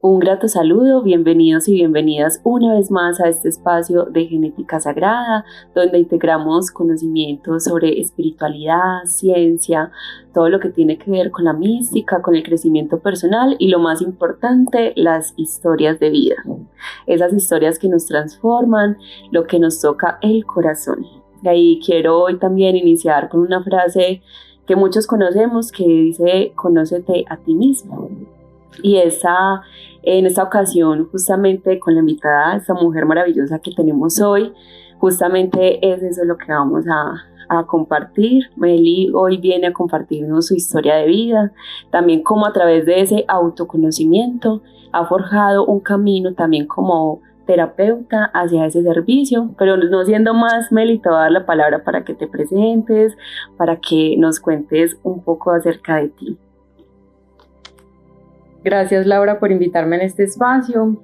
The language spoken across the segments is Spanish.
Un grato saludo, bienvenidos y bienvenidas una vez más a este espacio de Genética Sagrada, donde integramos conocimientos sobre espiritualidad, ciencia, todo lo que tiene que ver con la mística, con el crecimiento personal y lo más importante, las historias de vida. Esas historias que nos transforman, lo que nos toca el corazón. De ahí quiero hoy también iniciar con una frase que muchos conocemos que dice, conócete a ti mismo. Y en esta ocasión, justamente con la invitada, esta mujer maravillosa que tenemos hoy, justamente es eso lo que vamos a compartir. Meli hoy viene a compartirnos su historia de vida, también cómo a través de ese autoconocimiento ha forjado un camino también como terapeuta hacia ese servicio. Pero no siendo más, Meli, te voy a dar la palabra para que te presentes, para que nos cuentes un poco acerca de ti. Gracias, Laura, por invitarme en este espacio.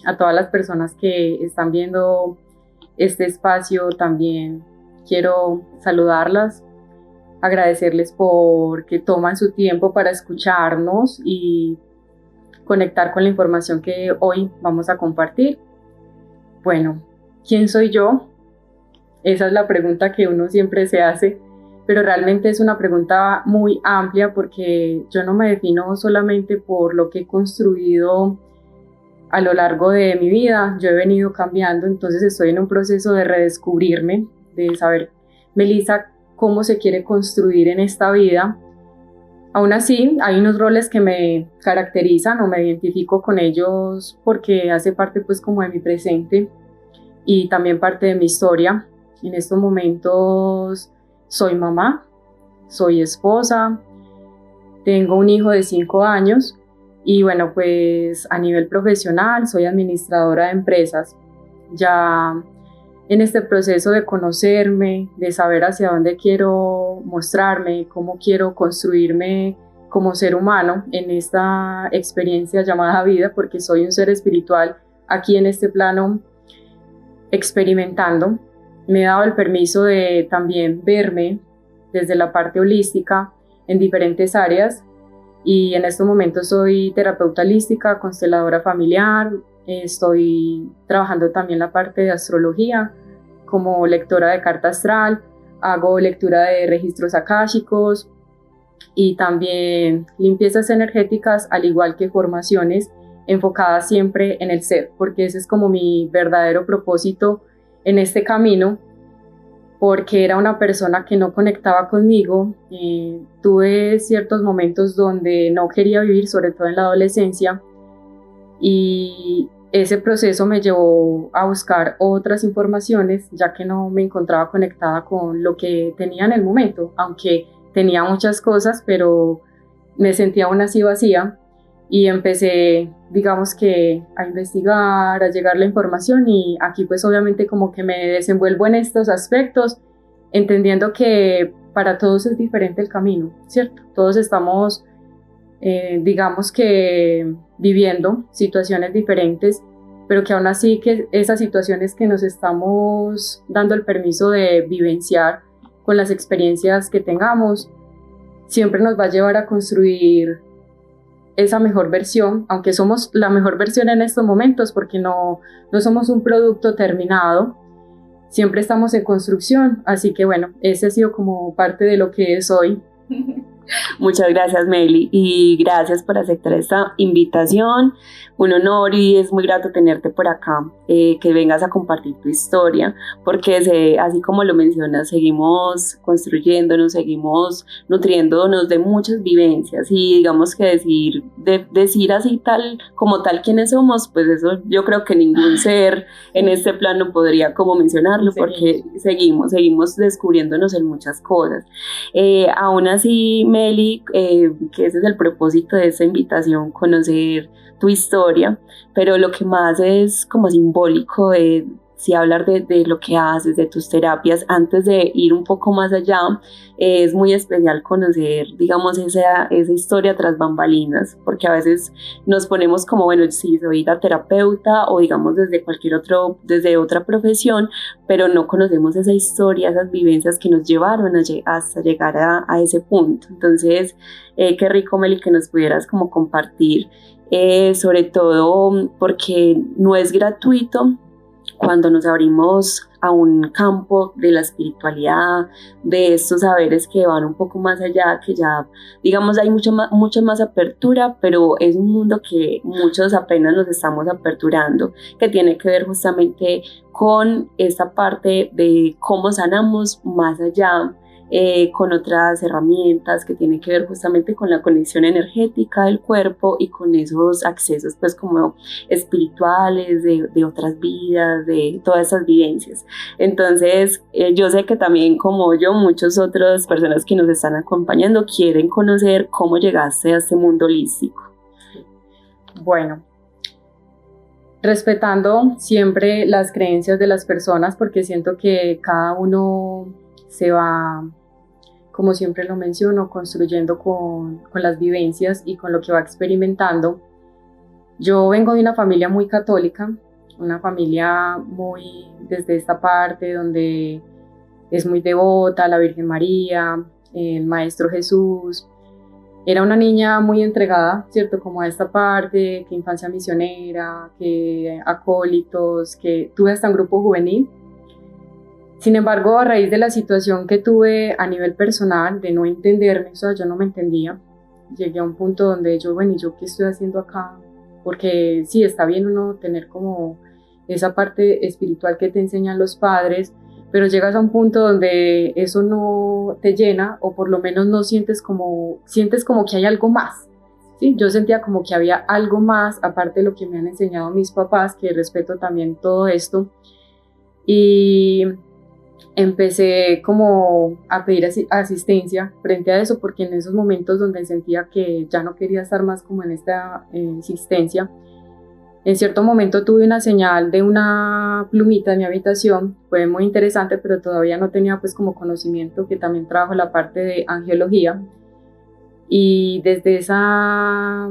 A todas las personas que están viendo este espacio también quiero saludarlas, agradecerles porque toman su tiempo para escucharnos y conectar con la información que hoy vamos a compartir. Bueno, ¿quién soy yo? Esa es la pregunta que uno siempre se hace, pero realmente es una pregunta muy amplia porque yo no me defino solamente por lo que he construido a lo largo de mi vida. Yo he venido cambiando, entonces estoy en un proceso de redescubrirme, de saber, Melissa, cómo se quiere construir en esta vida. Aún así, hay unos roles que me caracterizan o me identifico con ellos porque hace parte pues como de mi presente y también parte de mi historia. En estos momentos soy mamá, soy esposa, tengo un hijo de 5 años y bueno, pues a nivel profesional soy administradora de empresas. Ya en este proceso de conocerme, de saber hacia dónde quiero mostrarme, cómo quiero construirme como ser humano en esta experiencia llamada vida, porque soy un ser espiritual aquí en este plano experimentando. Me he dado el permiso de también verme desde la parte holística en diferentes áreas y en estos momentos soy terapeuta holística, consteladora familiar, estoy trabajando también la parte de astrología como lectora de carta astral, hago lectura de registros akáshicos y también limpiezas energéticas, al igual que formaciones enfocadas siempre en el ser, porque ese es como mi verdadero propósito en este camino, porque era una persona que no conectaba conmigo. Tuve ciertos momentos donde no quería vivir, sobre todo en la adolescencia, y ese proceso me llevó a buscar otras informaciones, ya que no me encontraba conectada con lo que tenía en el momento, aunque tenía muchas cosas, pero me sentía aún así vacía. Y empecé, digamos que a investigar, a llegar la información y aquí pues obviamente como que me desenvuelvo en estos aspectos, entendiendo que para todos es diferente el camino, ¿cierto? Todos estamos, digamos que viviendo situaciones diferentes, pero que aún así que esas situaciones que nos estamos dando el permiso de vivenciar con las experiencias que tengamos, siempre nos va a llevar a construir esa mejor versión, aunque somos la mejor versión en estos momentos porque no somos un producto terminado, siempre estamos en construcción, así que bueno, ese ha sido como parte de lo que es hoy. Muchas gracias, Meli, y gracias por aceptar esta invitación. Un honor y es muy grato tenerte por acá, que vengas a compartir tu historia, porque así como lo mencionas, seguimos construyéndonos, seguimos nutriéndonos de muchas vivencias y digamos que decir así tal como tal quiénes somos, pues eso yo creo que ningún ser en este plano podría como mencionarlo, porque seguimos descubriéndonos en muchas cosas. Aún así, Meli, que ese es el propósito de esta invitación, conocer tu historia, pero lo que más es como simbólico sí hablar de lo que haces, de tus terapias. Antes de ir un poco más allá, es muy especial conocer, digamos, esa historia tras bambalinas, porque a veces nos ponemos como, bueno, sí, soy la terapeuta o digamos desde otra profesión, pero no conocemos esa historia, esas vivencias que nos llevaron hasta llegar a ese punto. Entonces, qué rico, Meli, que nos pudieras como compartir, sobre todo porque no es gratuito cuando nos abrimos a un campo de la espiritualidad, de estos saberes que van un poco más allá, que ya, digamos, hay mucha más apertura, pero es un mundo que muchos apenas nos estamos aperturando, que tiene que ver justamente con esta parte de cómo sanamos más allá, con otras herramientas que tienen que ver justamente con la conexión energética del cuerpo y con esos accesos pues como espirituales de otras vidas, de todas esas vivencias. Entonces yo sé que también como yo, muchas otras personas que nos están acompañando quieren conocer cómo llegaste a este mundo holístico. Bueno, respetando siempre las creencias de las personas, porque siento que cada uno se va, como siempre lo menciono, construyendo con las vivencias y con lo que va experimentando. Yo vengo de una familia muy católica, una familia muy desde esta parte donde es muy devota a la Virgen María, el Maestro Jesús. Era una niña muy entregada, ¿cierto? Como a esta parte, que infancia misionera, que acólitos, que tuve hasta un grupo juvenil. Sin embargo, a raíz de la situación que tuve a nivel personal, de no entenderme, o sea, yo no me entendía, llegué a un punto donde yo, bueno, ¿y yo qué estoy haciendo acá? Porque sí, está bien uno tener como esa parte espiritual que te enseñan los padres, pero llegas a un punto donde eso no te llena, o por lo menos no sientes como que hay algo más. Sí, yo sentía como que había algo más, aparte de lo que me han enseñado mis papás, que respeto también todo esto, y empecé como a pedir asistencia frente a eso, porque en esos momentos donde sentía que ya no quería estar más como en esta insistencia, en cierto momento tuve una señal de una plumita en mi habitación, fue muy interesante, pero todavía no tenía pues como conocimiento, que también trabajo la parte de angiología, y desde esa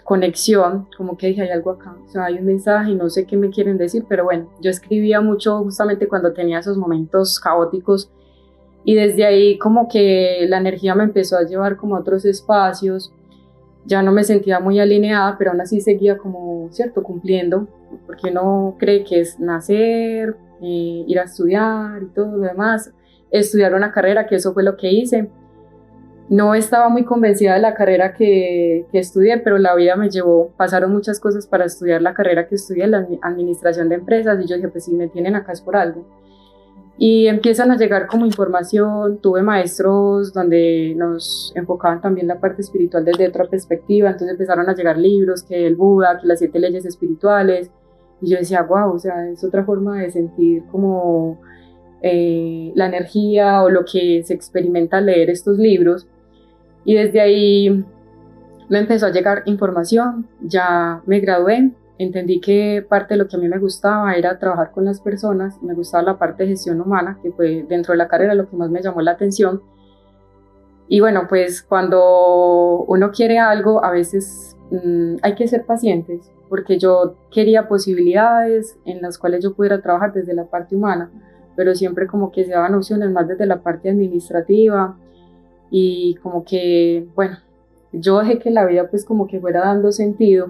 conexión, como que dije, hay algo acá, o sea, hay un mensaje y no sé qué me quieren decir, pero bueno, yo escribía mucho justamente cuando tenía esos momentos caóticos, y desde ahí como que la energía me empezó a llevar como a otros espacios. Ya no me sentía muy alineada, pero aún así seguía como, cierto, cumpliendo, porque uno cree que es nacer, ir a estudiar y todo lo demás, estudiar una carrera, que eso fue lo que hice. No estaba muy convencida de la carrera que estudié, pero la vida me llevó, pasaron muchas cosas para estudiar la carrera que estudié, la administración de empresas, y yo dije, pues si me tienen acá es por algo. Y empiezan a llegar como información, tuve maestros donde nos enfocaban también la parte espiritual desde otra perspectiva, entonces empezaron a llegar libros, que el Buda, que las 7 leyes espirituales, y yo decía, wow, o sea, es otra forma de sentir como la energía o lo que se experimenta al leer estos libros. Y desde ahí me empezó a llegar información, ya me gradué, entendí que parte de lo que a mí me gustaba era trabajar con las personas, me gustaba la parte de gestión humana, que fue dentro de la carrera lo que más me llamó la atención. Y bueno, pues cuando uno quiere algo, a veces hay que ser pacientes, porque yo quería posibilidades en las cuales yo pudiera trabajar desde la parte humana, pero siempre como que se daban opciones más desde la parte administrativa, y como que, bueno, yo dejé que la vida pues como que fuera dando sentido.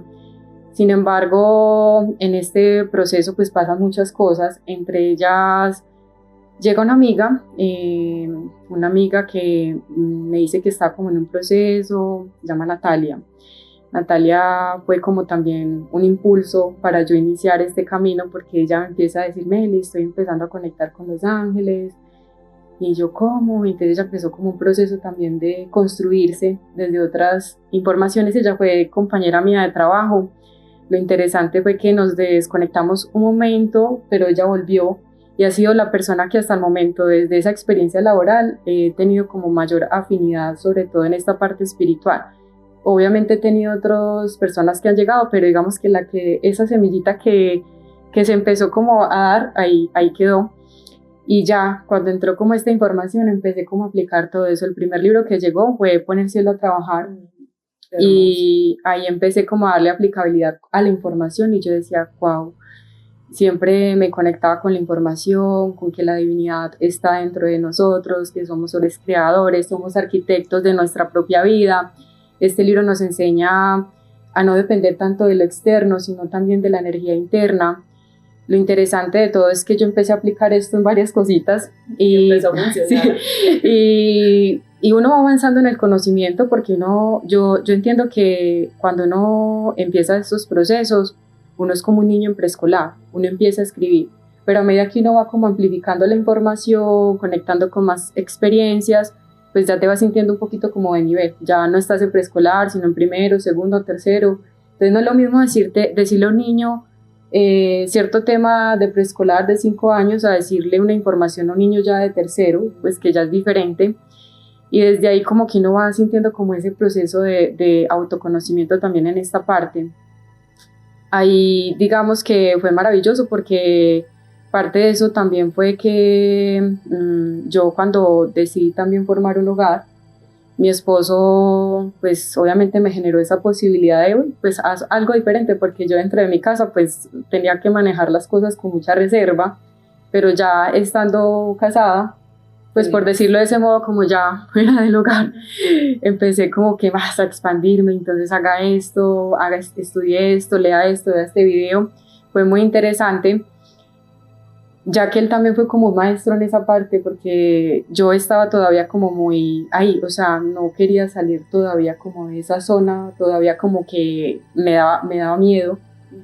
Sin embargo, en este proceso pues pasan muchas cosas, entre ellas llega una amiga que me dice que está como en un proceso, se llama Natalia. Natalia fue como también un impulso para yo iniciar este camino, porque ella empieza a decir, Meli, estoy empezando a conectar con los ángeles. Y yo, ¿cómo? Entonces ella empezó como un proceso también de construirse desde otras informaciones. Ella fue compañera mía de trabajo. Lo interesante fue que nos desconectamos un momento, pero ella volvió y ha sido la persona que hasta el momento, desde esa experiencia laboral, he tenido como mayor afinidad, sobre todo en esta parte espiritual. Obviamente he tenido otras personas que han llegado, pero digamos que esa semillita que que se empezó como a dar, ahí quedó. Y ya, cuando entró como esta información, empecé como a aplicar todo eso. El primer libro que llegó fue Poner cielo a trabajar. Y ahí empecé como a darle aplicabilidad a la información y yo decía, wow, siempre me conectaba con la información, con que la divinidad está dentro de nosotros, que somos seres creadores, somos arquitectos de nuestra propia vida. Este libro nos enseña a no depender tanto de lo externo, sino también de la energía interna. Lo interesante de todo es que yo empecé a aplicar esto en varias cositas y empezó a funcionar. Sí, y uno va avanzando en el conocimiento porque yo entiendo que cuando uno empieza estos procesos, uno es como un niño en preescolar, uno empieza a escribir, pero a medida que uno va como amplificando la información, conectando con más experiencias, pues ya te vas sintiendo un poquito como de nivel, ya no estás en preescolar, sino en primero, segundo, tercero. Entonces no es lo mismo decirle a un niño cierto tema de preescolar de 5 años a decirle una información a un niño ya de tercero, pues que ya es diferente. Y desde ahí como que uno va sintiendo como ese proceso de autoconocimiento también en esta parte. Ahí digamos que fue maravilloso porque parte de eso también fue que yo cuando decidí también formar un hogar, mi esposo pues obviamente me generó esa posibilidad de pues haz algo diferente, porque yo dentro de mi casa pues tenía que manejar las cosas con mucha reserva, pero ya estando casada, pues por decirlo de ese modo, como ya fuera del hogar, empecé como que más a expandirme, entonces estudie esto, lea esto, vea este video. Fue muy interesante, ya que él también fue como un maestro en esa parte, porque yo estaba todavía como muy ahí, o sea, no quería salir todavía como de esa zona, todavía como que me daba miedo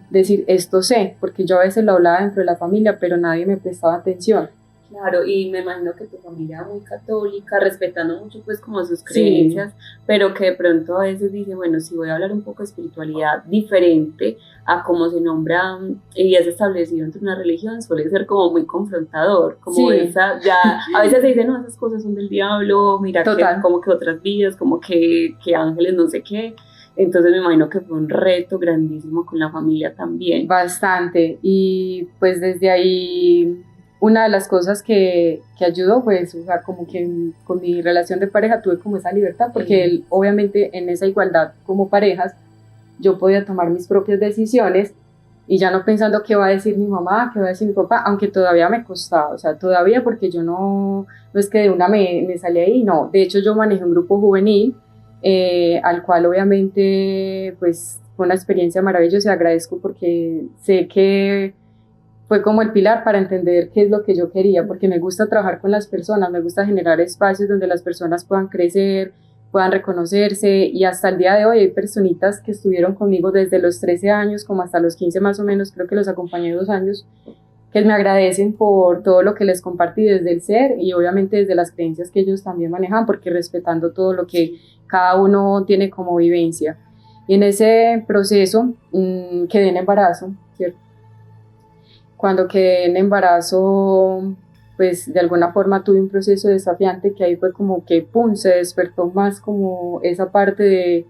decir esto sé, porque yo a veces lo hablaba dentro de la familia, pero nadie me prestaba atención. Claro, y me imagino que tu familia muy católica, respetando mucho pues como sus creencias, sí, pero que de pronto a veces dice, bueno, si voy a hablar un poco de espiritualidad diferente a cómo se nombra y es establecido entre una religión, suele ser como muy confrontador, como sí, esa, ya, a veces se dice, no, esas cosas son del diablo, mira que como que otras vidas, como que ángeles no sé qué. Entonces me imagino que fue un reto grandísimo con la familia también. Bastante, y pues desde ahí una de las cosas que ayudó, pues, o sea, como que con mi relación de pareja tuve como esa libertad, porque él, obviamente en esa igualdad como parejas, yo podía tomar mis propias decisiones y ya no pensando qué va a decir mi mamá, qué va a decir mi papá, aunque todavía me costaba, o sea, todavía, porque yo no es que de una me salí ahí, no, de hecho yo manejé un grupo juvenil, al cual obviamente, pues, fue una experiencia maravillosa y agradezco porque sé que fue como el pilar para entender qué es lo que yo quería, porque me gusta trabajar con las personas, me gusta generar espacios donde las personas puedan crecer, puedan reconocerse, y hasta el día de hoy hay personitas que estuvieron conmigo desde los 13 años como hasta los 15 más o menos, creo que los acompañé 2 años, que me agradecen por todo lo que les compartí desde el ser y obviamente desde las creencias que ellos también manejan, porque respetando todo lo que cada uno tiene como vivencia. Y en ese proceso quedé en embarazo, ¿cierto? Cuando quedé en embarazo, pues de alguna forma tuve un proceso desafiante que ahí fue como que pum, se despertó más como esa parte de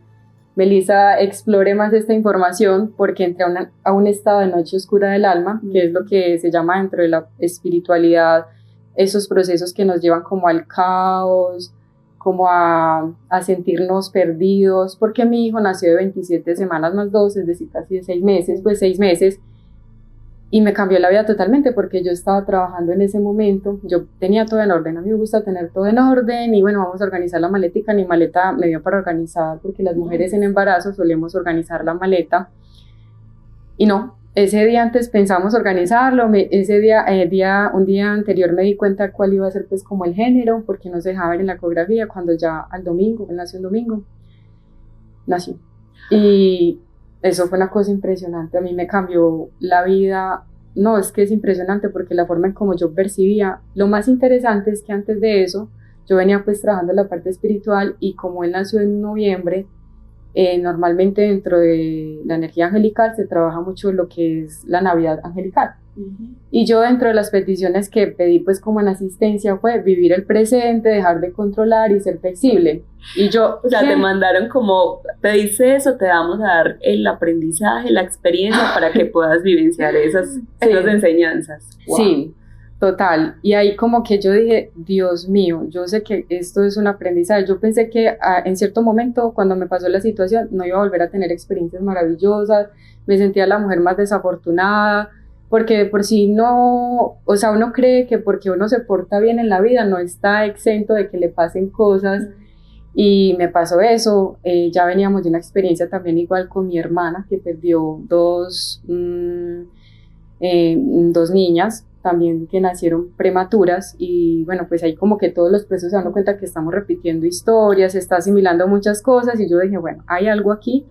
Melissa, explore más esta información, porque entré a un estado de noche oscura del alma, que es lo que se llama dentro de la espiritualidad, esos procesos que nos llevan como al caos, como a sentirnos perdidos, porque mi hijo nació de 27 semanas más 2, es decir, casi de 6 meses, pues 6 meses, y me cambió la vida totalmente porque yo estaba trabajando en ese momento, yo tenía todo en orden, a mí me gusta tener todo en orden y bueno, vamos a organizar la maletica, ni maleta me dio para organizar porque las mujeres en embarazo solemos organizar la maleta y no, ese día antes pensamos organizarlo, ese día, un día anterior me di cuenta cuál iba a ser pues como el género porque no se dejaba ver en la ecografía, cuando ya al domingo, él nació un domingo, nació y eso fue una cosa impresionante, a mí me cambió la vida, no, es que es impresionante porque la forma en como yo percibía, lo más interesante es que antes de eso, yo venía pues trabajando en la parte espiritual y como él nació en noviembre, Normalmente dentro de la energía angelical se trabaja mucho lo que es la Navidad angelical. Y yo dentro de las peticiones que pedí pues como en asistencia fue vivir el presente, dejar de controlar y ser flexible. Y yo, o sea, te mandaron como, pediste eso, te vamos a dar el aprendizaje, la experiencia para que puedas vivenciar esas enseñanzas. Wow. Sí, total. Y ahí como que yo dije, Dios mío, yo sé que esto es un aprendizaje. Yo pensé que en cierto momento, cuando me pasó la situación, no iba a volver a tener experiencias maravillosas, me sentía la mujer más desafortunada, porque por si no, o sea, uno cree que porque uno se porta bien en la vida no está exento de que le pasen cosas, y me pasó eso. Ya veníamos de una experiencia también igual con mi hermana, que perdió dos niñas también que nacieron prematuras, y bueno, pues ahí como que todos los presos se dan cuenta que estamos repitiendo historias, se está asimilando muchas cosas, y yo dije, bueno, hay algo aquí,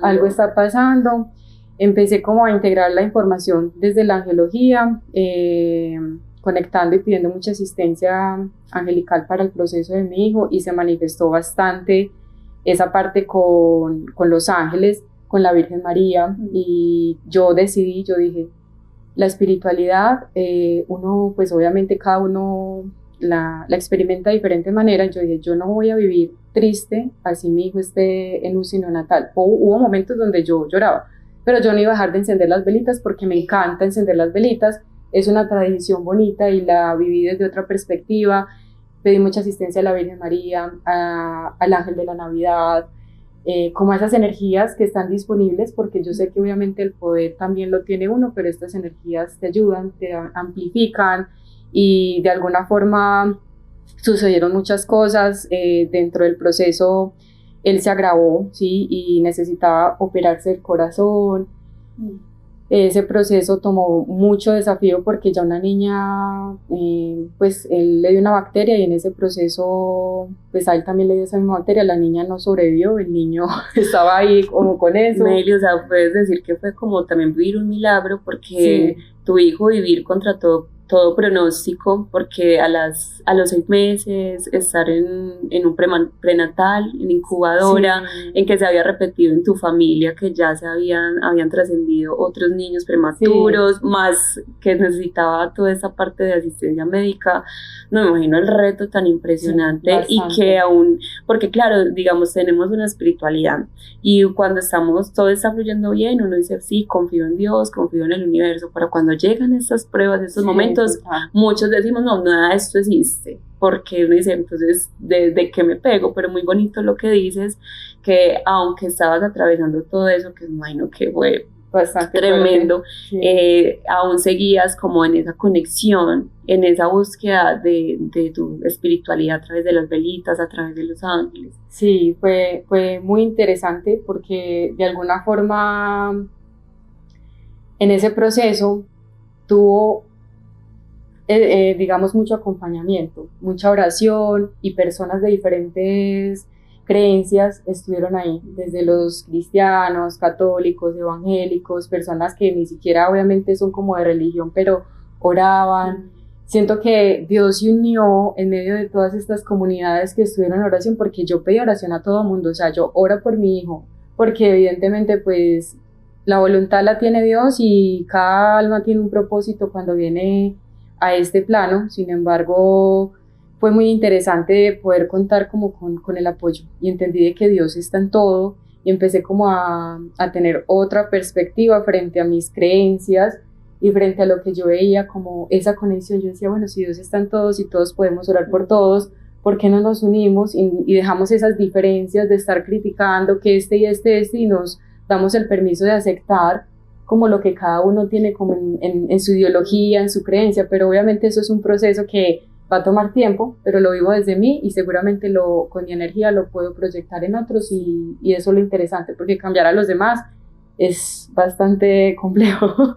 algo está pasando. Empecé como a integrar la información desde la angelología, conectando y pidiendo mucha asistencia angelical para el proceso de mi hijo, y se manifestó bastante esa parte con los ángeles, con la Virgen María, y yo dije, la espiritualidad, uno pues obviamente cada uno la experimenta de diferente manera. Yo dije, yo no voy a vivir triste así mi hijo esté en un seno natal. Hubo momentos donde yo lloraba, pero yo no iba a dejar de encender las velitas porque me encanta encender las velitas, es una tradición bonita y la viví desde otra perspectiva. Pedí mucha asistencia a la Virgen María, al Ángel de la Navidad, como esas energías que están disponibles, porque yo sé que obviamente el poder también lo tiene uno, pero estas energías te ayudan, te amplifican, y de alguna forma sucedieron muchas cosas. Dentro del proceso él se agravó, ¿sí? Y necesitaba operarse el corazón. Ese proceso tomó mucho desafío porque ya una niña, pues él le dio una bacteria, y en ese proceso pues a él también le dio esa misma bacteria, la niña no sobrevivió, el niño estaba ahí como con eso. Meli, o sea, puedes decir que fue como también vivir un milagro, porque tu hijo vivir contra todo pronóstico, porque a los 6 meses estar en un prenatal, en incubadora, en que se había repetido en tu familia que ya se habían trascendido otros niños prematuros, más que necesitaba toda esa parte de asistencia médica. No me imagino el reto tan impresionante, y que aún, porque claro, digamos, tenemos una espiritualidad, y cuando todo está fluyendo bien, uno dice, sí, confío en Dios, confío en el universo, pero cuando llegan estas pruebas, estos momentos, muchos decimos, no, nada de esto existe, porque uno dice, entonces, ¿de qué me pego? Pero muy bonito lo que dices, que aunque estabas atravesando todo eso, que me imagino que fue bastante tremendo, aún seguías como en esa conexión, en esa búsqueda de tu espiritualidad a través de las velitas, a través de los ángeles. Sí, fue muy interesante, porque de alguna forma en ese proceso tuvo digamos mucho acompañamiento, mucha oración, y personas de diferentes creencias estuvieron ahí, desde los cristianos, católicos, evangélicos, personas que ni siquiera obviamente son como de religión, pero oraban. Siento que Dios se unió en medio de todas estas comunidades que estuvieron en oración, porque yo pedí oración a todo mundo, o sea, yo oro por mi hijo, porque evidentemente pues la voluntad la tiene Dios, y cada alma tiene un propósito cuando viene a este plano. Sin embargo, fue muy interesante poder contar como con el apoyo, y entendí de que Dios está en todo, y empecé como a tener otra perspectiva frente a mis creencias y frente a lo que yo veía como esa conexión. Yo decía, bueno, si Dios está en todos y todos podemos orar por todos, ¿por qué no nos unimos y dejamos esas diferencias de estar criticando que y nos damos el permiso de aceptar como lo que cada uno tiene como en su ideología, en su creencia? Pero obviamente eso es un proceso que va a tomar tiempo, pero lo vivo desde mí, y seguramente con mi energía lo puedo proyectar en otros, y eso es lo interesante, porque cambiar a los demás es bastante complejo.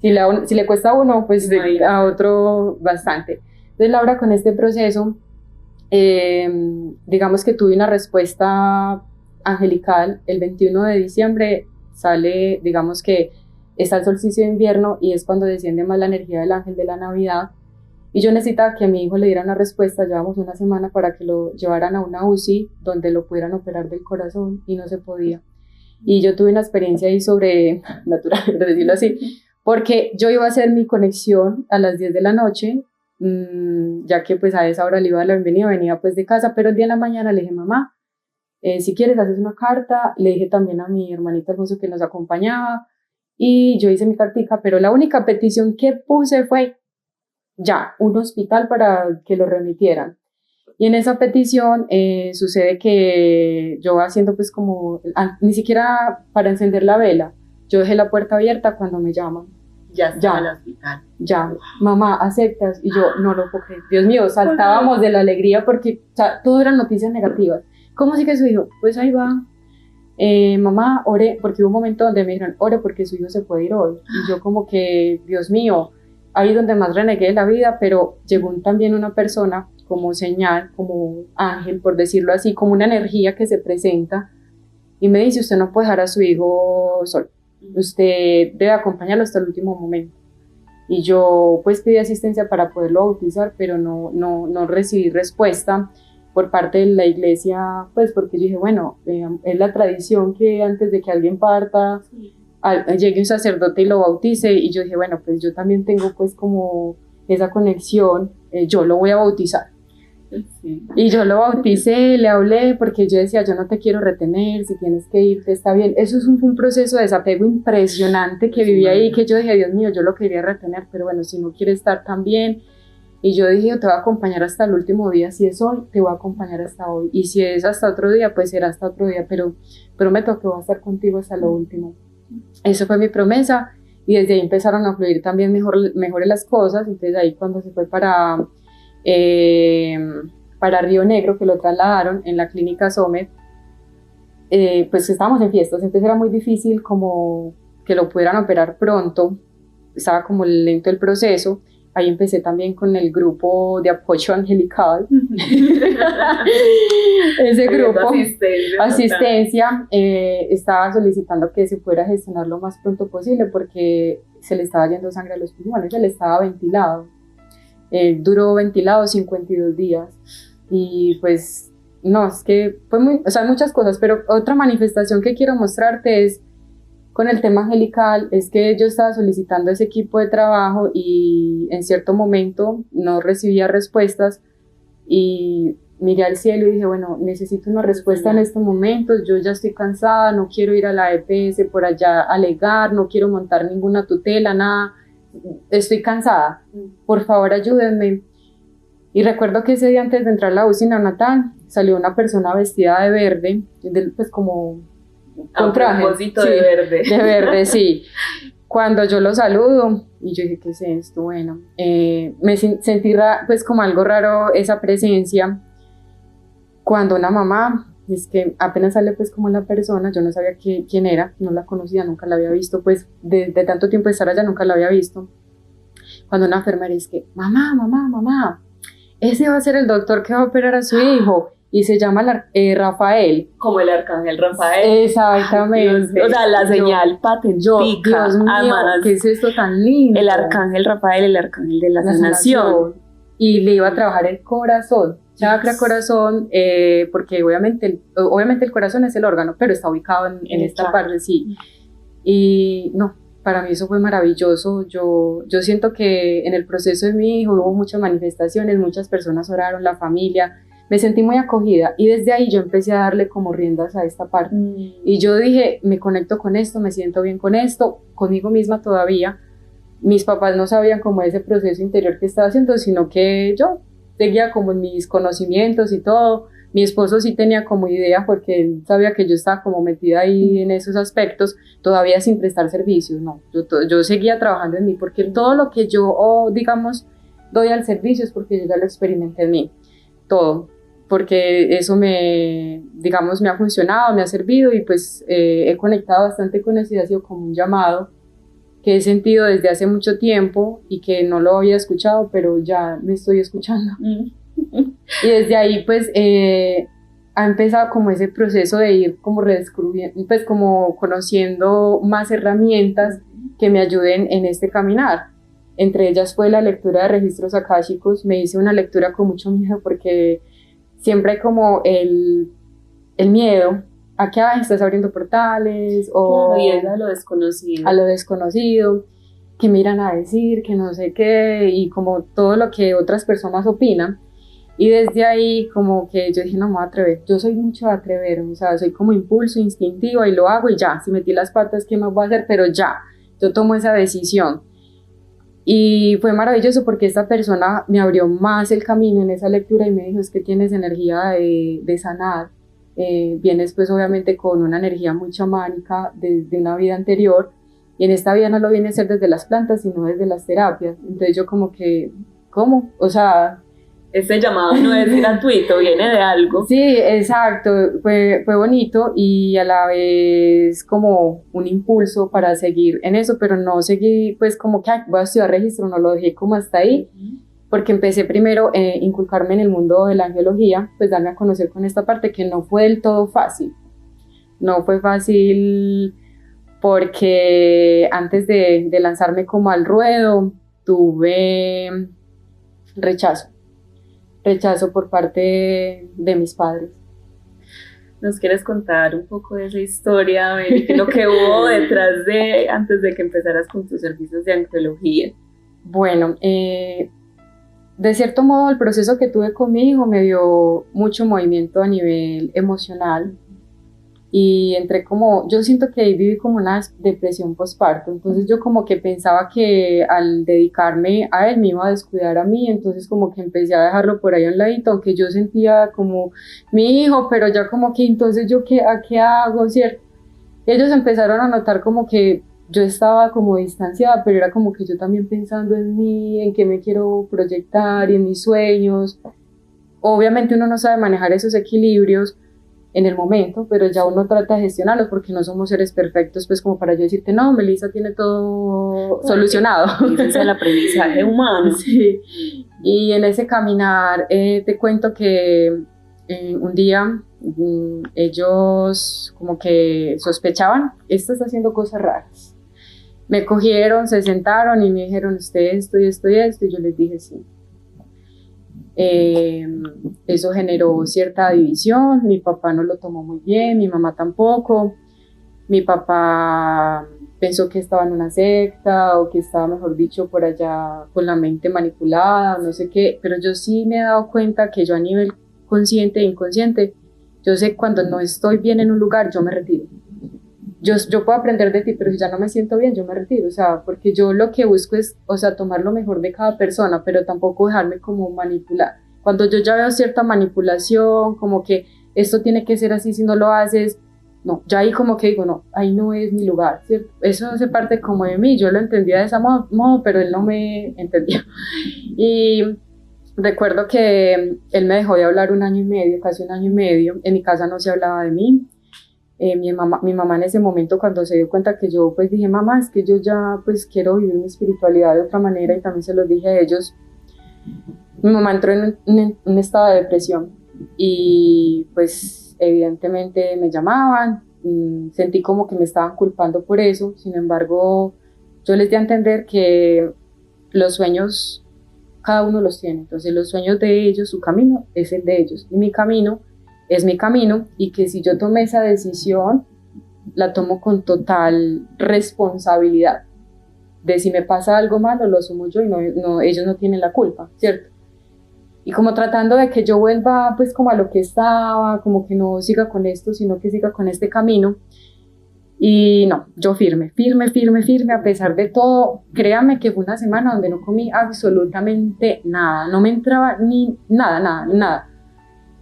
Si le cuesta a uno, pues a otro bastante. Entonces, Laura, con este proceso, digamos que tuve una respuesta angelical. El 21 de diciembre sale, digamos que está el solsticio de invierno, y es cuando desciende más la energía del ángel de la Navidad, y yo necesitaba que a mi hijo le dieran una respuesta. Llevamos una semana para que lo llevaran a una UCI donde lo pudieran operar del corazón y no se podía. Y yo tuve una experiencia ahí natural, por decirlo así, porque yo iba a hacer mi conexión a las 10 de la noche, ya que pues a esa hora le iba a dar la bienvenida, venía pues de casa, pero el día de la mañana le dije, mamá, si quieres haces una carta. Le dije también a mi hermanito Alfonso que nos acompañaba, y yo hice mi cartica, pero la única petición que puse fue ya, un hospital para que lo remitieran. Y en esa petición sucede que yo haciendo pues como, ni siquiera para encender la vela, yo dejé la puerta abierta cuando me llaman. Ya está al hospital. Ya, mamá, ¿aceptas? Y yo, no lo puedo creer. Dios mío, saltábamos de la alegría porque, o sea, todo eran noticias negativas. ¿Cómo sigue su hijo? Pues ahí va. Mamá, ore, porque hubo un momento donde me dijeron, ore porque su hijo se puede ir hoy. Y yo como que, Dios mío, ahí donde más renegué de la vida, pero llegó también una persona como señal, como ángel, por decirlo así, como una energía que se presenta y me dice, usted no puede dejar a su hijo solo, usted debe acompañarlo hasta el último momento. Y yo pues pedí asistencia para poderlo bautizar, pero no recibí respuesta por parte de la iglesia, pues porque yo dije, bueno, es la tradición que antes de que alguien parta, llegue un sacerdote y lo bautice, y yo dije, bueno, pues yo también tengo pues como esa conexión, yo lo voy a bautizar. Sí. Y yo lo bauticé, le hablé, porque yo decía, yo no te quiero retener, si tienes que irte está bien. Eso es un proceso de desapego impresionante que viví ahí, que yo dije, Dios mío, yo lo quería retener, pero bueno, si no quiere estar también. Y yo dije, yo te voy a acompañar hasta el último día, si es hoy, te voy a acompañar hasta hoy, y si es hasta otro día, pues será hasta otro día, pero me que voy a estar contigo hasta lo último. Eso fue mi promesa, y desde ahí empezaron a fluir también mejores las cosas. Entonces ahí cuando se fue para Río Negro, que lo trasladaron en la clínica Somed, pues estábamos en fiestas, entonces era muy difícil como que lo pudieran operar pronto, estaba como lento el proceso. Ahí empecé también con el grupo de apoyo angelical. Ese grupo, asistencia, estaba solicitando que se pudiera gestionar lo más pronto posible porque se le estaba yendo sangre a los pulmones, se le estaba ventilado. Duró ventilado 52 días. Y pues, no, es que fue o sea, muchas cosas, pero otra manifestación que quiero mostrarte es con el tema angelical, es que yo estaba solicitando ese equipo de trabajo y en cierto momento no recibía respuestas y miré al cielo y dije, bueno, necesito una respuesta en estos momentos, yo ya estoy cansada, no quiero ir a la EPS por allá a alegar, no quiero montar ninguna tutela, nada, estoy cansada, por favor ayúdenme. Y recuerdo que ese día antes de entrar a la UCI neonatal salió una persona vestida de verde, pues como con traje, propósito de verde. De verde, sí. Cuando yo lo saludo, y yo dije, ¿qué es esto? Bueno, me sentí pues como algo raro esa presencia. Cuando una mamá, es que apenas sale pues como la persona, yo no sabía quién era, no la conocía, nunca la había visto, pues de tanto tiempo de estar allá nunca la había visto. Cuando una enfermera es que, mamá, ese va a ser el doctor que va a operar a su hijo. Y se llama Rafael. Como el arcángel Rafael. Exactamente. O sea, la señal patentica. Dios mío, además, ¿qué es esto tan lindo? El arcángel Rafael, el arcángel de la sanación. Y le iba a trabajar el corazón. Chakra corazón, porque obviamente el corazón es el órgano, pero está ubicado en esta parte, sí. Y no, para mí eso fue maravilloso. Yo siento que en el proceso de mi hijo hubo muchas manifestaciones, muchas personas oraron, la familia. Me sentí muy acogida y desde ahí yo empecé a darle como riendas a esta parte. Y yo dije, me conecto con esto, me siento bien con esto, conmigo misma todavía. Mis papás no sabían como ese proceso interior que estaba haciendo, sino que yo seguía como en mis conocimientos y todo. Mi esposo sí tenía como idea porque él sabía que yo estaba como metida ahí en esos aspectos, todavía sin prestar servicios, no. Yo seguía trabajando en mí porque todo lo que yo, digamos, doy al servicio es porque yo ya lo experimenté en mí, todo. Porque eso me ha funcionado, me ha servido y pues he conectado bastante con eso y ha sido como un llamado que he sentido desde hace mucho tiempo y que no lo había escuchado, pero ya me estoy escuchando. Y desde ahí pues ha empezado como ese proceso de ir como redescubriendo, pues como conociendo más herramientas que me ayuden en este caminar. Entre ellas fue la lectura de registros akáshicos. Me hice una lectura con mucho miedo porque siempre hay como el miedo a que estás abriendo portales o claro, y es a lo desconocido. A lo desconocido, que me irán a decir, que no sé qué, y como todo lo que otras personas opinan. Y desde ahí como que yo dije, no me voy a atrever. Yo soy mucho de atrever, o sea, soy como impulso instintivo y lo hago y ya. Si metí las patas, ¿qué más voy a hacer? Pero ya, yo tomo esa decisión. Y fue maravilloso porque esta persona me abrió más el camino en esa lectura y me dijo, es que tienes energía de sanar. Vienes pues obviamente con una energía muy chamánica de una vida anterior y en esta vida no lo viene a hacer desde las plantas, sino desde las terapias. Entonces yo como que, ¿cómo? O sea... Este llamado no es gratuito, viene de algo. Sí, exacto, fue bonito y a la vez como un impulso para seguir en eso, pero no seguí pues como que voy a estudiar registro, no lo dejé como hasta ahí, porque empecé primero a inculcarme en el mundo de la angiología, pues darme a conocer con esta parte que no fue del todo fácil. No fue fácil porque antes de lanzarme como al ruedo tuve rechazo por parte de mis padres. ¿Nos quieres contar un poco de esa historia, Beni, lo que hubo detrás de, antes de que empezaras con tus servicios de angiología? Bueno, de cierto modo el proceso que tuve con mi hijo me dio mucho movimiento a nivel emocional y entré como, yo siento que ahí viví como una depresión postparto, entonces yo como que pensaba que al dedicarme a él me iba a descuidar a mí, entonces como que empecé a dejarlo por ahí a un ladito, aunque yo sentía como mi hijo, pero ya como que entonces yo ¿a qué hago? ¿Cierto? Ellos empezaron a notar como que yo estaba como distanciada, pero era como que yo también pensando en mí, en qué me quiero proyectar y en mis sueños. Obviamente uno no sabe manejar esos equilibrios en el momento, pero ya uno trata de gestionarlos porque no somos seres perfectos, pues como para yo decirte, no, Melissa tiene todo solucionado. Ese es el aprendizaje humano. Sí. Y en ese caminar te cuento que un día ellos como que sospechaban, esta está haciendo cosas raras. Me cogieron, se sentaron y me dijeron, usted esto y esto y esto, y yo les dije sí. Eso generó cierta división, mi papá no lo tomó muy bien, mi mamá tampoco, mi papá pensó que estaba en una secta o que estaba, mejor dicho, por allá con la mente manipulada, no sé qué, pero yo sí me he dado cuenta que yo a nivel consciente e inconsciente, yo sé cuando no estoy bien en un lugar, yo me retiro. Yo puedo aprender de ti, pero si ya no me siento bien, yo me retiro, o sea, porque yo lo que busco es, o sea, tomar lo mejor de cada persona, pero tampoco dejarme como manipular. Cuando yo ya veo cierta manipulación, como que esto tiene que ser así si no lo haces, no, ya ahí como que digo, no, ahí no es mi lugar, ¿cierto? Eso hace parte como de mí, yo lo entendía de ese modo, pero él no me entendía. Y recuerdo que él me dejó de hablar 1 año y medio, casi 1 año y medio, en mi casa no se hablaba de mí. Mi mamá en ese momento cuando se dio cuenta que yo pues dije, mamá, es que yo ya pues quiero vivir mi espiritualidad de otra manera y también se los dije a ellos, mi mamá entró en un estado de depresión y pues evidentemente me llamaban, sentí como que me estaban culpando por eso, sin embargo yo les di a entender que los sueños cada uno los tiene, entonces los sueños de ellos, su camino es el de ellos y mi camino es mi camino y que si yo tomé esa decisión, la tomo con total responsabilidad. De si me pasa algo malo, lo asumo yo y ellos no tienen la culpa, ¿cierto? Y como tratando de que yo vuelva pues como a lo que estaba, como que no siga con esto, sino que siga con este camino. Y no, yo firme, a pesar de todo. Créame que fue una semana donde no comí absolutamente nada, no me entraba ni nada.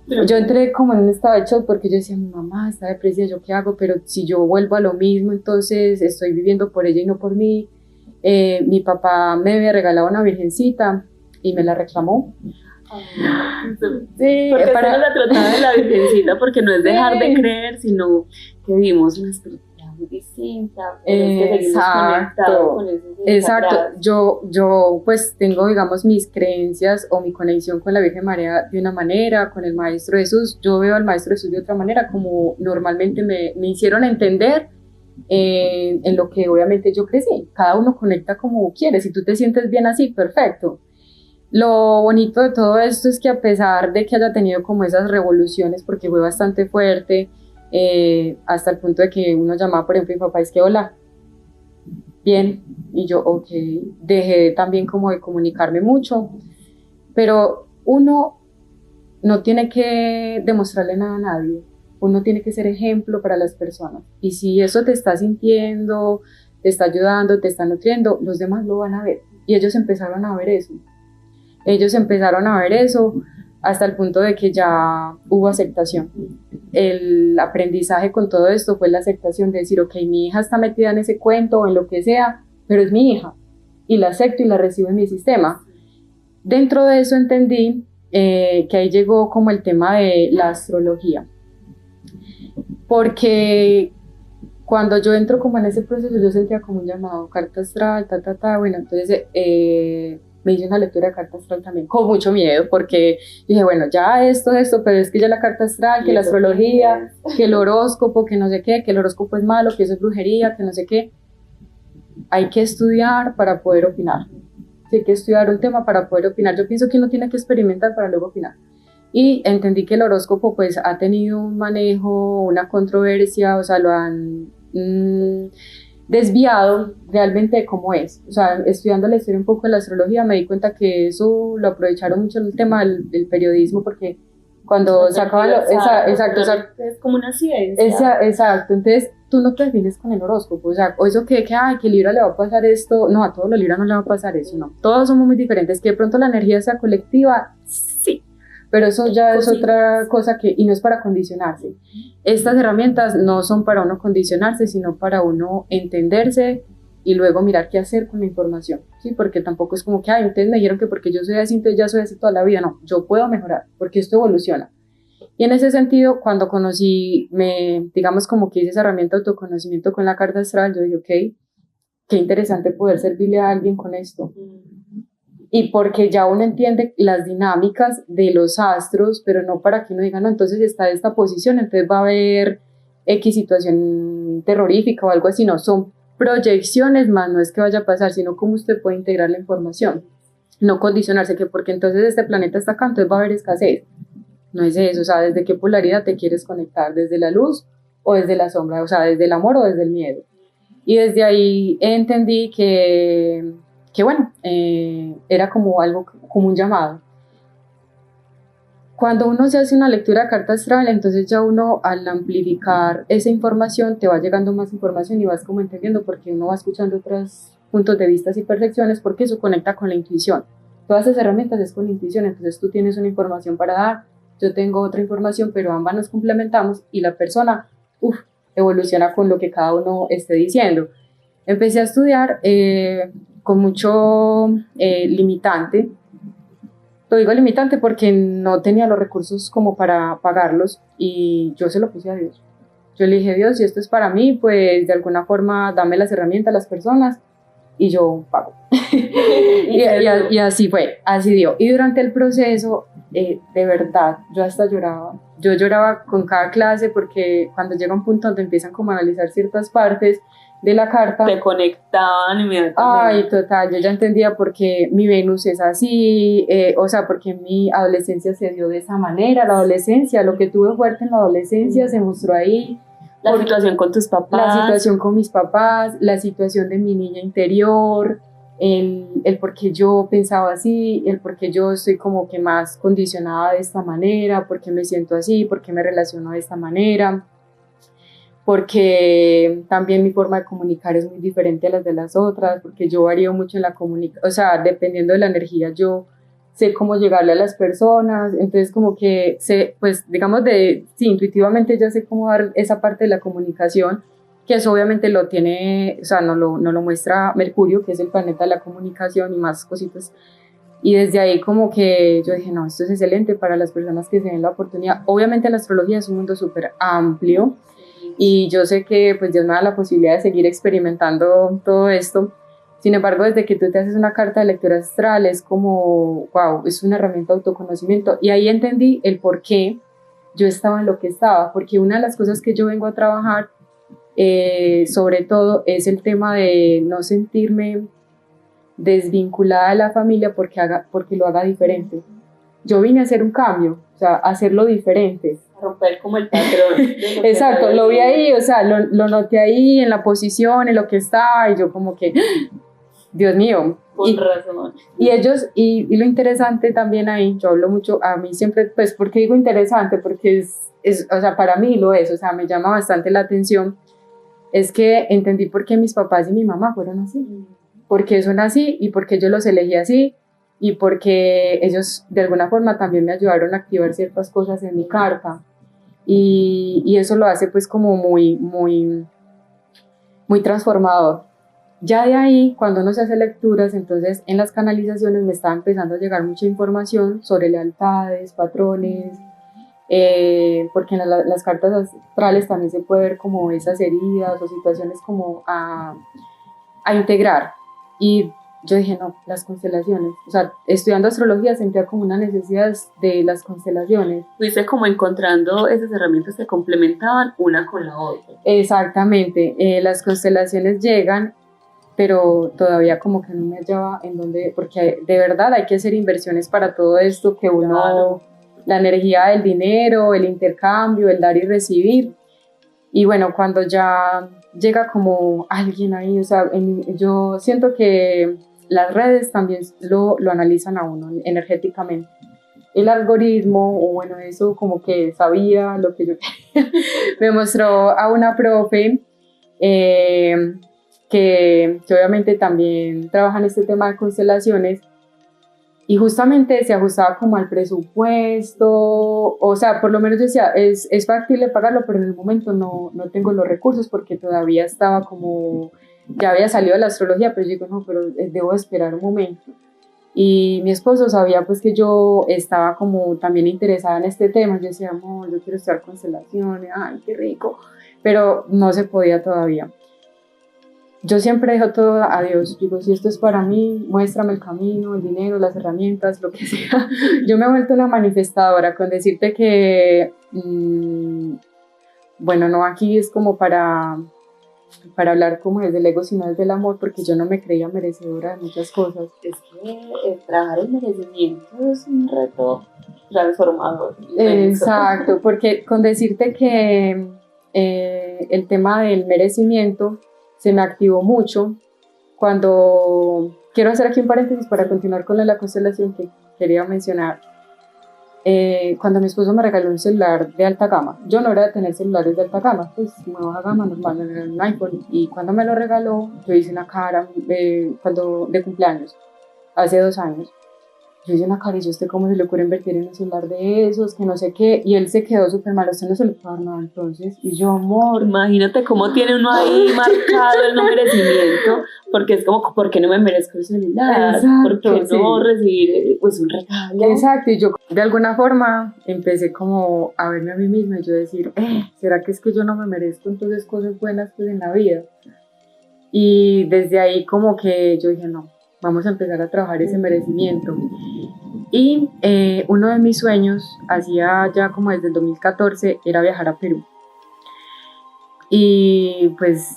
Yo entré como en un estado de shock porque yo decía, mi mamá está depresiva, ¿yo qué hago? Pero si yo vuelvo a lo mismo, entonces estoy viviendo por ella y no por mí. Mi papá me había regalado una virgencita y me la reclamó. Sí, porque para la tratada de la virgencita, porque no es dejar de creer, sino que vivimos una espiritualidad muy distinta. Exacto. Yo pues tengo, digamos, mis creencias o mi conexión con la Virgen María de una manera, con el Maestro Jesús. Yo veo al Maestro Jesús de otra manera, como normalmente me hicieron entender en lo que obviamente yo crecí. Cada uno conecta como quiere, si tú te sientes bien así, perfecto. Lo bonito de todo esto es que a pesar de que haya tenido como esas revoluciones, porque fue bastante fuerte, hasta el punto de que uno llamaba, por ejemplo, mi papá, es que hola, bien, y yo, ok, dejé también como de comunicarme mucho, pero uno no tiene que demostrarle nada a nadie, uno tiene que ser ejemplo para las personas, y si eso te está sintiendo, te está ayudando, te está nutriendo, los demás lo van a ver, y ellos empezaron a ver eso. Ellos empezaron a ver eso hasta el punto de que ya hubo aceptación. El aprendizaje con todo esto fue la aceptación de decir, ok, mi hija está metida en ese cuento o en lo que sea, pero es mi hija y la acepto y la recibo en mi sistema. Dentro de eso entendí que ahí llegó como el tema de la astrología, porque cuando yo entro como en ese proceso yo sentía como un llamado, carta astral, bueno, entonces me hice una lectura de carta astral también con mucho miedo porque dije, bueno, ya esto, pero es que ya la carta astral, que la astrología, que el horóscopo, que no sé qué, que el horóscopo es malo, que eso es brujería, que no sé qué. Hay que estudiar para poder opinar. Sí, hay que estudiar un tema para poder opinar. Yo pienso que uno tiene que experimentar para luego opinar. Y entendí que el horóscopo pues ha tenido un manejo, una controversia, o sea, lo han desviado realmente de cómo es. O sea, estudiando la historia un poco de la astrología me di cuenta que eso lo aprovecharon mucho en el tema del periodismo porque cuando sacaban... Exacto. Es como una ciencia. Exacto, entonces tú no te defines con el horóscopo, o sea, o eso ay, que Libra le va a pasar esto, no, a todos los Libra no le va a pasar eso, no, todos somos muy diferentes, que de pronto la energía sea colectiva, sí, pero eso ya es otra cosa y no es para condicionarse. Estas herramientas no son para uno condicionarse, sino para uno entenderse y luego mirar qué hacer con la información, ¿sí? Porque tampoco es como que, ay, ustedes me dijeron que porque yo soy así, entonces ya soy así toda la vida, no, yo puedo mejorar, porque esto evoluciona. Y en ese sentido, cuando digamos como que hice esa herramienta de autoconocimiento con la carta astral, yo dije, ok, qué interesante poder servirle a alguien con esto. Y porque ya uno entiende las dinámicas de los astros, pero no para que uno diga, no, entonces está en esta posición, entonces va a haber X situación terrorífica o algo así, no, son proyecciones más, no es que vaya a pasar, sino cómo usted puede integrar la información, no condicionarse que porque entonces este planeta está acá, entonces va a haber escasez. No es eso, o sea, desde qué polaridad te quieres conectar, desde la luz o desde la sombra, o sea, desde el amor o desde el miedo. Y desde ahí entendí que bueno, era como algo, como un llamado. Cuando uno se hace una lectura de carta astral, entonces ya uno al amplificar esa información te va llegando más información y vas como entendiendo porque uno va escuchando otros puntos de vista y percepciones porque eso conecta con la intuición. Todas esas herramientas es con la intuición, entonces tú tienes una información para dar, yo tengo otra información, pero ambas nos complementamos y la persona evoluciona con lo que cada uno esté diciendo. Empecé a estudiar con mucho limitante. Lo digo limitante porque no tenía los recursos como para pagarlos y yo se lo puse a Dios. Yo le dije, Dios, si esto es para mí, pues de alguna forma dame las herramientas a las personas y yo pago. y así fue, así dio. Y durante el proceso, de verdad, yo hasta lloraba. Yo lloraba con cada clase porque cuando llega un punto donde empiezan como a analizar ciertas partes de la carta, te conectaban inmediatamente. Ay, total, yo ya entendía por qué mi Venus es así, o sea, porque mi adolescencia se dio de esa manera, la adolescencia, lo que tuve fuerte en la adolescencia se mostró ahí. La situación con tus papás. La situación con mis papás, la situación de mi niña interior, el por qué yo pensaba así, el por qué yo estoy como que más condicionada de esta manera, por qué me siento así, por qué me relaciono de esta manera, porque también mi forma de comunicar es muy diferente a las de las otras, porque yo varío mucho en la comunicación, o sea, dependiendo de la energía, yo sé cómo llegarle a las personas, entonces como que sé, pues digamos sí, intuitivamente ya sé cómo dar esa parte de la comunicación, que eso obviamente lo tiene, o sea, no lo muestra Mercurio, que es el planeta de la comunicación y más cositas, y desde ahí como que yo dije, no, esto es excelente para las personas que se den la oportunidad. Obviamente la astrología es un mundo súper amplio, y yo sé que pues Dios me da la posibilidad de seguir experimentando todo esto. Sin embargo, desde que tú te haces una carta de lectura astral es como, wow, es una herramienta de autoconocimiento, y ahí entendí el por qué yo estaba en lo que estaba, porque una de las cosas que yo vengo a trabajar sobre todo es el tema de no sentirme desvinculada de la familia porque lo haga diferente. Yo vine a hacer un cambio, o sea, a hacerlo diferente. Romper como el patrón. Exacto, lo vi ahí, o sea, lo noté ahí en la posición, en lo que estaba, y yo como que, Dios mío. Con razón. Y ellos, y lo interesante también ahí, yo hablo mucho, a mí siempre, pues, ¿por qué digo interesante? Porque o sea, para mí lo es, o sea, me llama bastante la atención, es que entendí por qué mis papás y mi mamá fueron así, porque son así y porque yo los elegí así, y porque ellos de alguna forma también me ayudaron a activar ciertas cosas en mi carta, y eso lo hace pues como muy, muy, muy transformador. Ya de ahí, cuando uno se hace lecturas, entonces en las canalizaciones me estaba empezando a llegar mucha información sobre lealtades, patrones, porque en las cartas astrales también se puede ver como esas heridas o situaciones como a integrar. Y yo dije, no, las constelaciones, o sea, estudiando astrología sentía como una necesidad de las constelaciones. Fuiste como encontrando esas herramientas que complementaban una con la otra. Exactamente, las constelaciones llegan, pero todavía como que no me hallaba en dónde, porque de verdad hay que hacer inversiones para todo esto, que uno, claro, la energía del dinero, el intercambio, el dar y recibir. Y bueno, cuando ya llega como alguien ahí, o sea, yo siento que las redes también lo analizan a uno energéticamente. El algoritmo, o bueno, eso como que sabía lo que yo quería. Me mostró a una profe que obviamente también trabaja en este tema de constelaciones, y justamente se ajustaba como al presupuesto, o sea, por lo menos decía, es factible pagarlo, pero en el momento no tengo los recursos porque todavía estaba como, ya había salido de la astrología, pero yo digo, no, pero debo esperar un momento. Y mi esposo sabía pues que yo estaba como también interesada en este tema. Yo decía, amor, yo quiero estudiar constelaciones, ay, qué rico, pero no se podía todavía. Yo siempre dejo todo a Dios. Digo, si esto es para mí, muéstrame el camino, el dinero, las herramientas, lo que sea. Yo me he vuelto una manifestadora con decirte que, bueno, no aquí es como para hablar como desde el ego, sino desde el amor, porque yo no me creía merecedora de muchas cosas. Es que trabajar el merecimiento es un reto transformador. Exacto, porque con decirte que el tema del merecimiento se me activó mucho cuando, quiero hacer aquí un paréntesis para continuar con la constelación que quería mencionar, cuando mi esposo me regaló un celular de alta gama. Yo no era de tener celulares de alta gama, pues muy baja gama, normal, me regaló un iPhone, y cuando me lo regaló, yo hice una cara de cumpleaños, hace 2 años. Yo hice una cara y yo, ¿cómo se le ocurre invertir en un celular de esos? Que no sé qué. Y él se quedó súper mal, usted no se lo puede dar nada entonces. Y yo, amor. Imagínate cómo tiene uno ahí marcado el no merecimiento, porque es como, ¿por qué no me merezco el celular? Exacto, ¿Por qué no recibir pues un regalo? Exacto, y yo de alguna forma empecé como a verme a mí misma y yo decir, ¿será que es que yo no me merezco entonces cosas buenas pues en la vida? Y desde ahí como que yo dije, no, vamos a empezar a trabajar ese merecimiento. Y uno de mis sueños, hacía ya como desde el 2014, era viajar a Perú. Y pues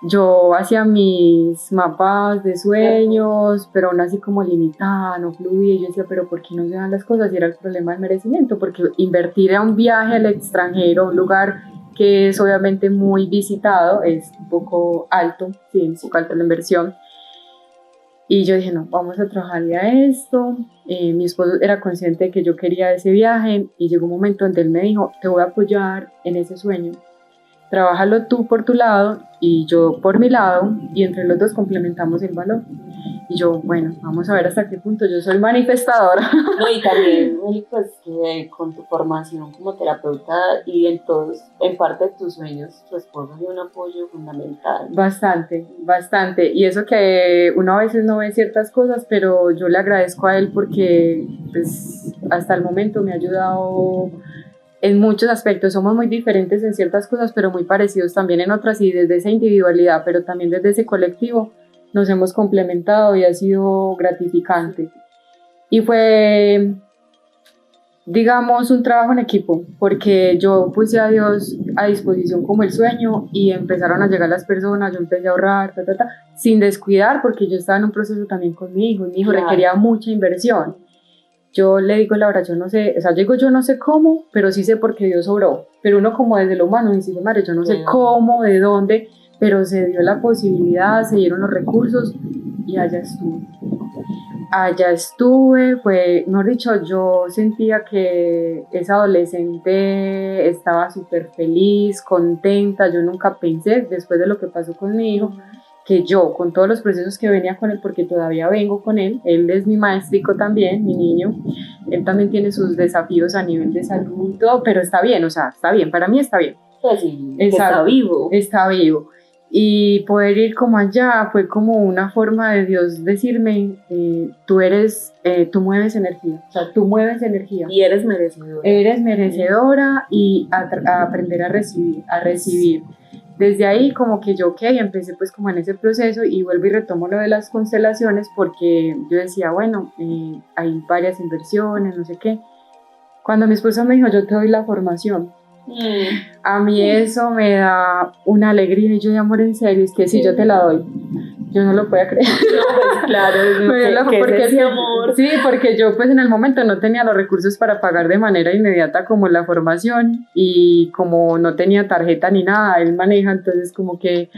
yo hacía mis mapas de sueños, pero aún así como limitada, no fluía. Y yo decía, pero ¿por qué no se dan las cosas? Y era el problema del merecimiento, porque invertir a un viaje al extranjero, un lugar que es obviamente muy visitado, es un poco alto, sí, un poco alta la inversión. Y yo dije, no, vamos a trabajarle a esto. Mi esposo era consciente de que yo quería ese viaje, y llegó un momento donde él me dijo, te voy a apoyar en ese sueño, trabájalo tú por tu lado y yo por mi lado, y entre los dos complementamos el valor. Y yo, bueno, vamos a ver hasta qué punto yo soy manifestadora. No, y también, pues, con tu formación como terapeuta y en parte de tus sueños, tu esposo es un apoyo fundamental. Bastante, bastante. Y eso que uno a veces no ve ciertas cosas, pero yo le agradezco a él porque, pues, hasta el momento me ha ayudado en muchos aspectos. Somos muy diferentes en ciertas cosas, pero muy parecidos también en otras, y desde esa individualidad, pero también desde ese colectivo, nos hemos complementado y ha sido gratificante. Y fue digamos, un trabajo en equipo, porque yo puse a Dios a disposición como el sueño y empezaron a llegar las personas, yo empecé a ahorrar, sin descuidar, porque yo estaba en un proceso también con mi hijo Claro. requería mucha inversión. Yo le digo, Laura, yo no sé, o sea, digo, yo no sé cómo, pero sí sé por qué Dios obró. Pero uno como desde lo humano dice, madre, yo no sé cómo, de dónde, pero se dio la posibilidad, se dieron los recursos y allá estuve. Allá estuve, fue, mejor dicho, yo sentía que esa adolescente estaba súper feliz, contenta. Yo nunca pensé, después de lo que pasó con mi hijo, que yo, con todos los procesos que venía con él, porque todavía vengo con él es mi maestrico también, mi niño, él también tiene sus desafíos a nivel de salud, todo, pero está bien, o sea, está bien, para mí está bien. Pues sí, está vivo. Está vivo. Y poder ir como allá fue como una forma de Dios decirme, tú mueves energía, o sea, tú mueves energía. Y eres merecedora. Eres merecedora y a aprender a recibir. Desde ahí como que yo, empecé pues como en ese proceso y vuelvo y retomo lo de las constelaciones porque yo decía, bueno, hay varias inversiones, no sé qué. Cuando mi esposo me dijo, yo te doy la formación, a mí eso me da una alegría y yo de amor en serio, es que si yo te la doy, yo no lo podía creer. Pues claro, porque ese amor. Sí, porque yo pues en el momento no tenía los recursos para pagar de manera inmediata como la formación y como no tenía tarjeta ni nada, él maneja, entonces como que,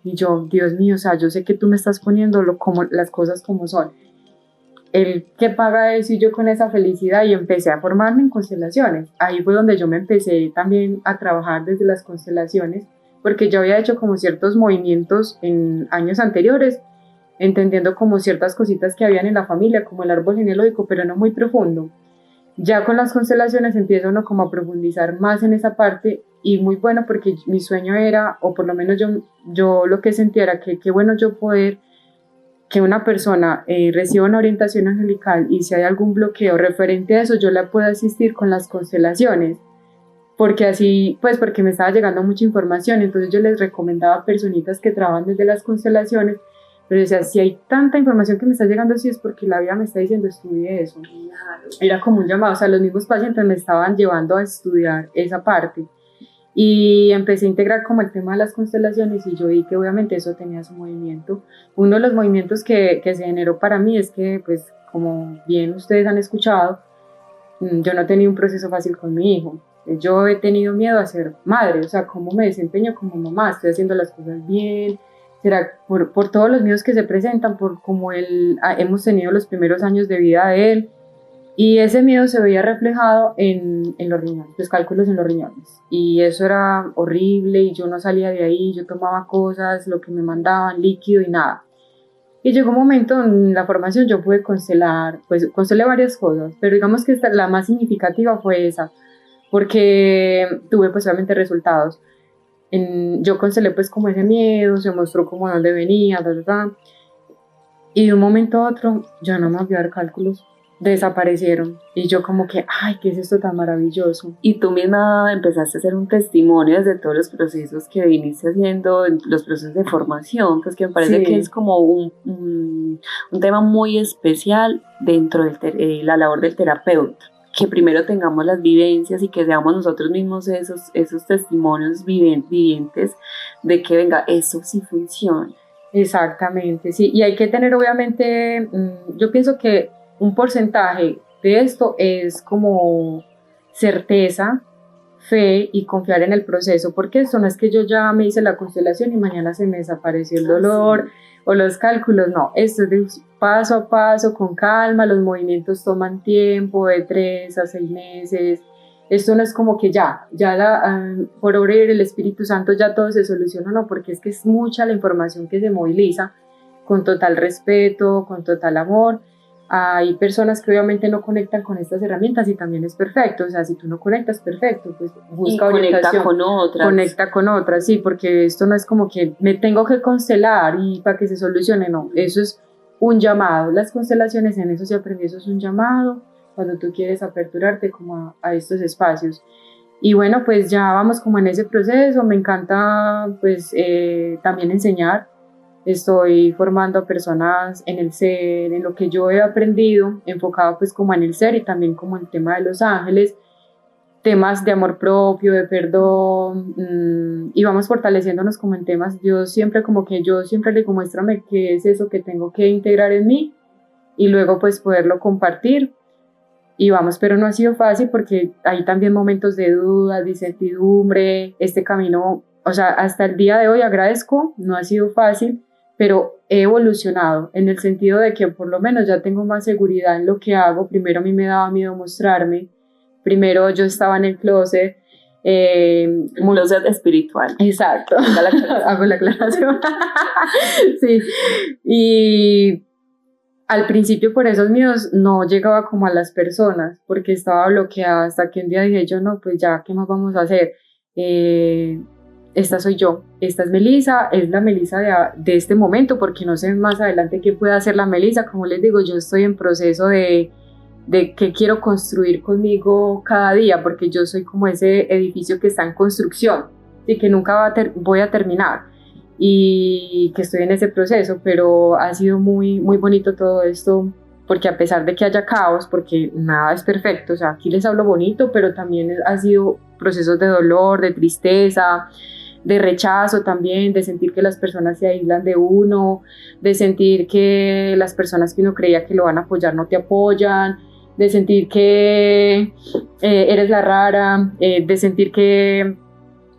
y yo, Dios mío, o sea, yo sé que tú me estás poniendo como las cosas como son. Él que paga eso y yo con esa felicidad y empecé a formarme en constelaciones. Ahí fue donde yo me empecé también a trabajar desde las constelaciones, porque yo había hecho como ciertos movimientos en años anteriores, entendiendo como ciertas cositas que habían en la familia, como el árbol genealógico, pero no muy profundo. Ya con las constelaciones empieza uno como a profundizar más en esa parte y muy bueno porque mi sueño era, o por lo menos yo lo que sentía era que qué bueno yo poder que una persona reciba una orientación angelical y si hay algún bloqueo referente a eso, yo la puedo asistir con las constelaciones, porque así, pues porque me estaba llegando mucha información, entonces yo les recomendaba a personitas que trabajan desde las constelaciones, pero decía, si hay tanta información que me está llegando así es porque la vida me está diciendo estudie eso. Claro. Era como un llamado, o sea, los mismos pacientes me estaban llevando a estudiar esa parte. Y empecé a integrar como el tema de las constelaciones y yo vi que obviamente eso tenía su movimiento. Uno de los movimientos que se generó para mí es que, pues, como bien ustedes han escuchado, yo no tenía un proceso fácil con mi hijo. Yo he tenido miedo a ser madre, o sea, cómo me desempeño como mamá, estoy haciendo las cosas bien, será por todos los miedos que se presentan, por cómo hemos tenido los primeros años de vida de él. Y ese miedo se veía reflejado en los riñones, los cálculos en los riñones. Y eso era horrible y yo no salía de ahí, yo tomaba cosas, lo que me mandaban, líquido y nada. Y llegó un momento en la formación yo pude constelar, pues constelé varias cosas, pero digamos que la más significativa fue esa, porque tuve pues obviamente resultados. Yo constelé pues como ese miedo, se mostró como dónde venía, y de un momento a otro ya no me volví a dar cálculos, desaparecieron y yo como que, ay, ¿qué es esto tan maravilloso? Y tú misma empezaste a hacer un testimonio desde todos los procesos que viniste haciendo, los procesos de formación, pues que me parece que es como un tema muy especial dentro de la labor del terapeuta, que primero tengamos las vivencias y que seamos nosotros mismos esos testimonios vivientes de que venga, eso sí funciona. Exactamente, sí, y hay que tener obviamente, yo pienso que un porcentaje de esto es como certeza, fe y confiar en el proceso, porque esto no es que yo ya me hice la constelación y mañana se me desapareció el dolor o los cálculos, no, esto es de paso a paso, con calma, los movimientos toman tiempo, de 3 a 6 meses, esto no es como que por obra del Espíritu Santo ya todo se soluciona, no, porque es que es mucha la información que se moviliza con total respeto, con total amor. Hay personas que obviamente no conectan con estas herramientas y también es perfecto, o sea, si tú no conectas, perfecto, pues busca orientación. Conecta con otras, sí, porque esto no es como que me tengo que constelar y para que se solucione, no, eso es un llamado. Las constelaciones, en eso se aprendió, eso es un llamado cuando tú quieres aperturarte como a estos espacios. Y bueno, pues ya vamos como en ese proceso, me encanta pues también enseñar. Estoy formando a personas en el ser, en lo que yo he aprendido, enfocado pues como en el ser y también como en el tema de los ángeles, temas de amor propio, de perdón, y vamos fortaleciéndonos como en temas. Yo siempre le digo, muéstrame qué es eso que tengo que integrar en mí y luego pues poderlo compartir. Y vamos, pero no ha sido fácil porque hay también momentos de duda, de incertidumbre, este camino, o sea, hasta el día de hoy agradezco, no ha sido fácil, pero he evolucionado en el sentido de que por lo menos ya tengo más seguridad en lo que hago. Primero a mí me daba miedo mostrarme, primero yo estaba en el closet. El closet espiritual. Exacto, hago la aclaración. Sí, y al principio por esos miedos no llegaba como a las personas porque estaba bloqueada hasta que un día dije yo no, pues ya, ¿qué más vamos a hacer? Esta soy yo, esta es Melissa, es la Melissa de este momento, porque no sé más adelante qué pueda hacer la Melissa. Como les digo, yo estoy en proceso de qué quiero construir conmigo cada día, porque yo soy como ese edificio que está en construcción y que nunca voy a terminar, y que estoy en ese proceso, pero ha sido muy, muy bonito todo esto, porque a pesar de que haya caos, porque nada es perfecto, o sea, aquí les hablo bonito, pero también ha sido procesos de dolor, de tristeza, de rechazo también, de sentir que las personas se aíslan de uno, de sentir que las personas que uno creía que lo van a apoyar no te apoyan, de sentir que eres la rara, de sentir que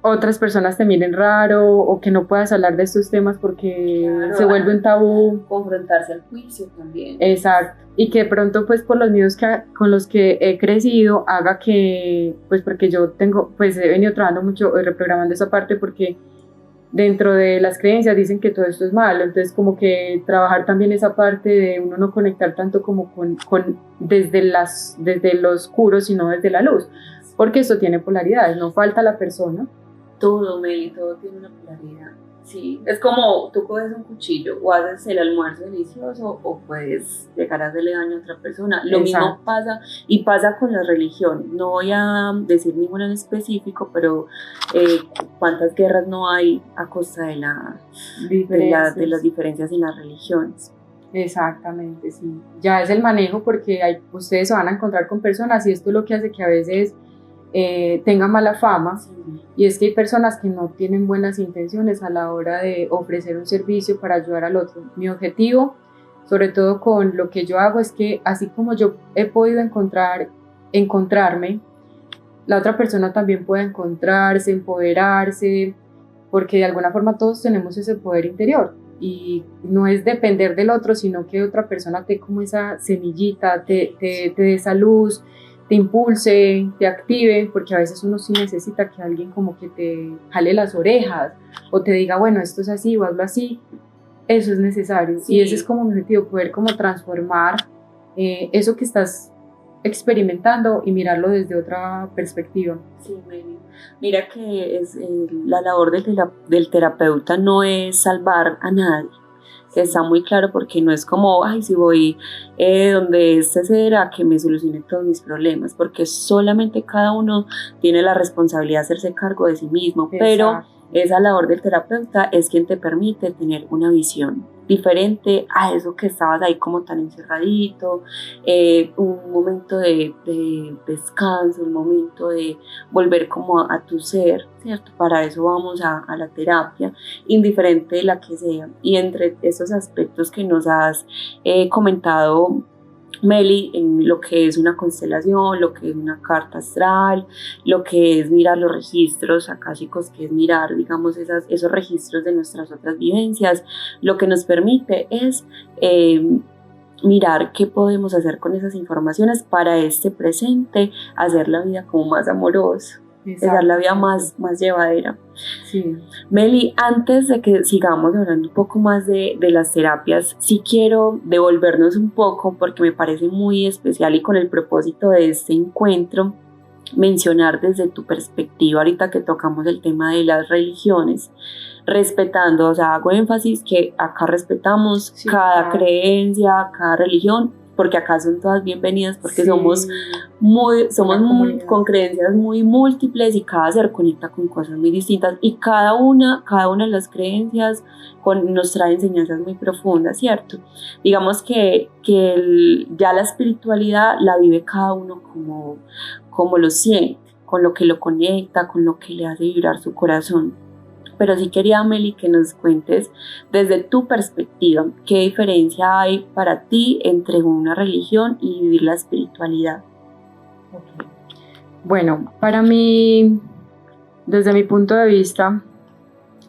otras personas te miren raro o que no puedas hablar de estos temas porque claro, se vuelve un tabú. Confrontarse al juicio también. Exacto. Y que de pronto pues por los miedos con los que he crecido haga que, pues porque yo pues he venido trabajando mucho, reprogramando esa parte, porque dentro de las creencias dicen que todo esto es malo, entonces como que trabajar también esa parte de uno no conectar tanto como desde lo oscuro, sino desde la luz, porque esto tiene polaridades, no falta la persona. Todo, Meli, todo tiene una polaridad. Sí, es como tú coges un cuchillo o haces el almuerzo delicioso o puedes llegar a hacerle daño a otra persona. Lo mismo pasa con la religión. No voy a decir ninguna en específico, pero cuántas guerras no hay a costa de las diferencias en las religiones. Exactamente, sí. Ya es el manejo, porque ustedes se van a encontrar con personas y esto es lo que hace que a veces tengan mala fama, sí. Y es que hay personas que no tienen buenas intenciones a la hora de ofrecer un servicio para ayudar al otro. Mi objetivo, sobre todo con lo que yo hago, es que así como yo he podido encontrarme, la otra persona también pueda encontrarse, empoderarse, porque de alguna forma todos tenemos ese poder interior y no es depender del otro, sino que otra persona te dé como esa semillita, te dé esa luz, te impulse, te active, porque a veces uno sí necesita que alguien como que te jale las orejas o te diga, bueno, esto es así o hazlo así. Eso es necesario, sí. Y ese es como mi objetivo, poder como transformar eso que estás experimentando y mirarlo desde otra perspectiva. Sí, mira que la labor del terapeuta no es salvar a nadie. Está muy claro, porque no es como, ay, si voy donde este ser a que me solucione todos mis problemas, porque solamente cada uno tiene la responsabilidad de hacerse cargo de sí mismo. Exacto. Pero esa labor del terapeuta es quien te permite tener una visión diferente a eso que estabas ahí como tan encerradito, un momento de descanso, un momento de volver como a tu ser, ¿cierto? Para eso vamos a la terapia, indiferente de la que sea. Y entre esos aspectos que nos has comentado, Meli, en lo que es una constelación, lo que es una carta astral, lo que es mirar los registros akáshicos, que es mirar, digamos, esos registros de nuestras otras vivencias, lo que nos permite es mirar qué podemos hacer con esas informaciones para este presente, hacer la vida como más amorosa. Hacer la vida más llevadera. Sí. Meli, antes de que sigamos hablando un poco más de las terapias, sí quiero devolvernos un poco, porque me parece muy especial y con el propósito de este encuentro, mencionar desde tu perspectiva, ahorita que tocamos el tema de las religiones, respetando, o sea, hago énfasis que acá respetamos cada creencia, cada religión, porque acá son todas bienvenidas, porque Sí, somos con creencias muy múltiples y cada ser conecta con cosas muy distintas y cada una de las creencias nos trae enseñanzas muy profundas, ¿cierto? Digamos que ya la espiritualidad la vive cada uno como lo siente, con lo que lo conecta, con lo que le hace vibrar su corazón. Pero sí quería, Meli, que nos cuentes desde tu perspectiva qué diferencia hay para ti entre una religión y vivir la espiritualidad. Okay. Bueno, para mí, desde mi punto de vista,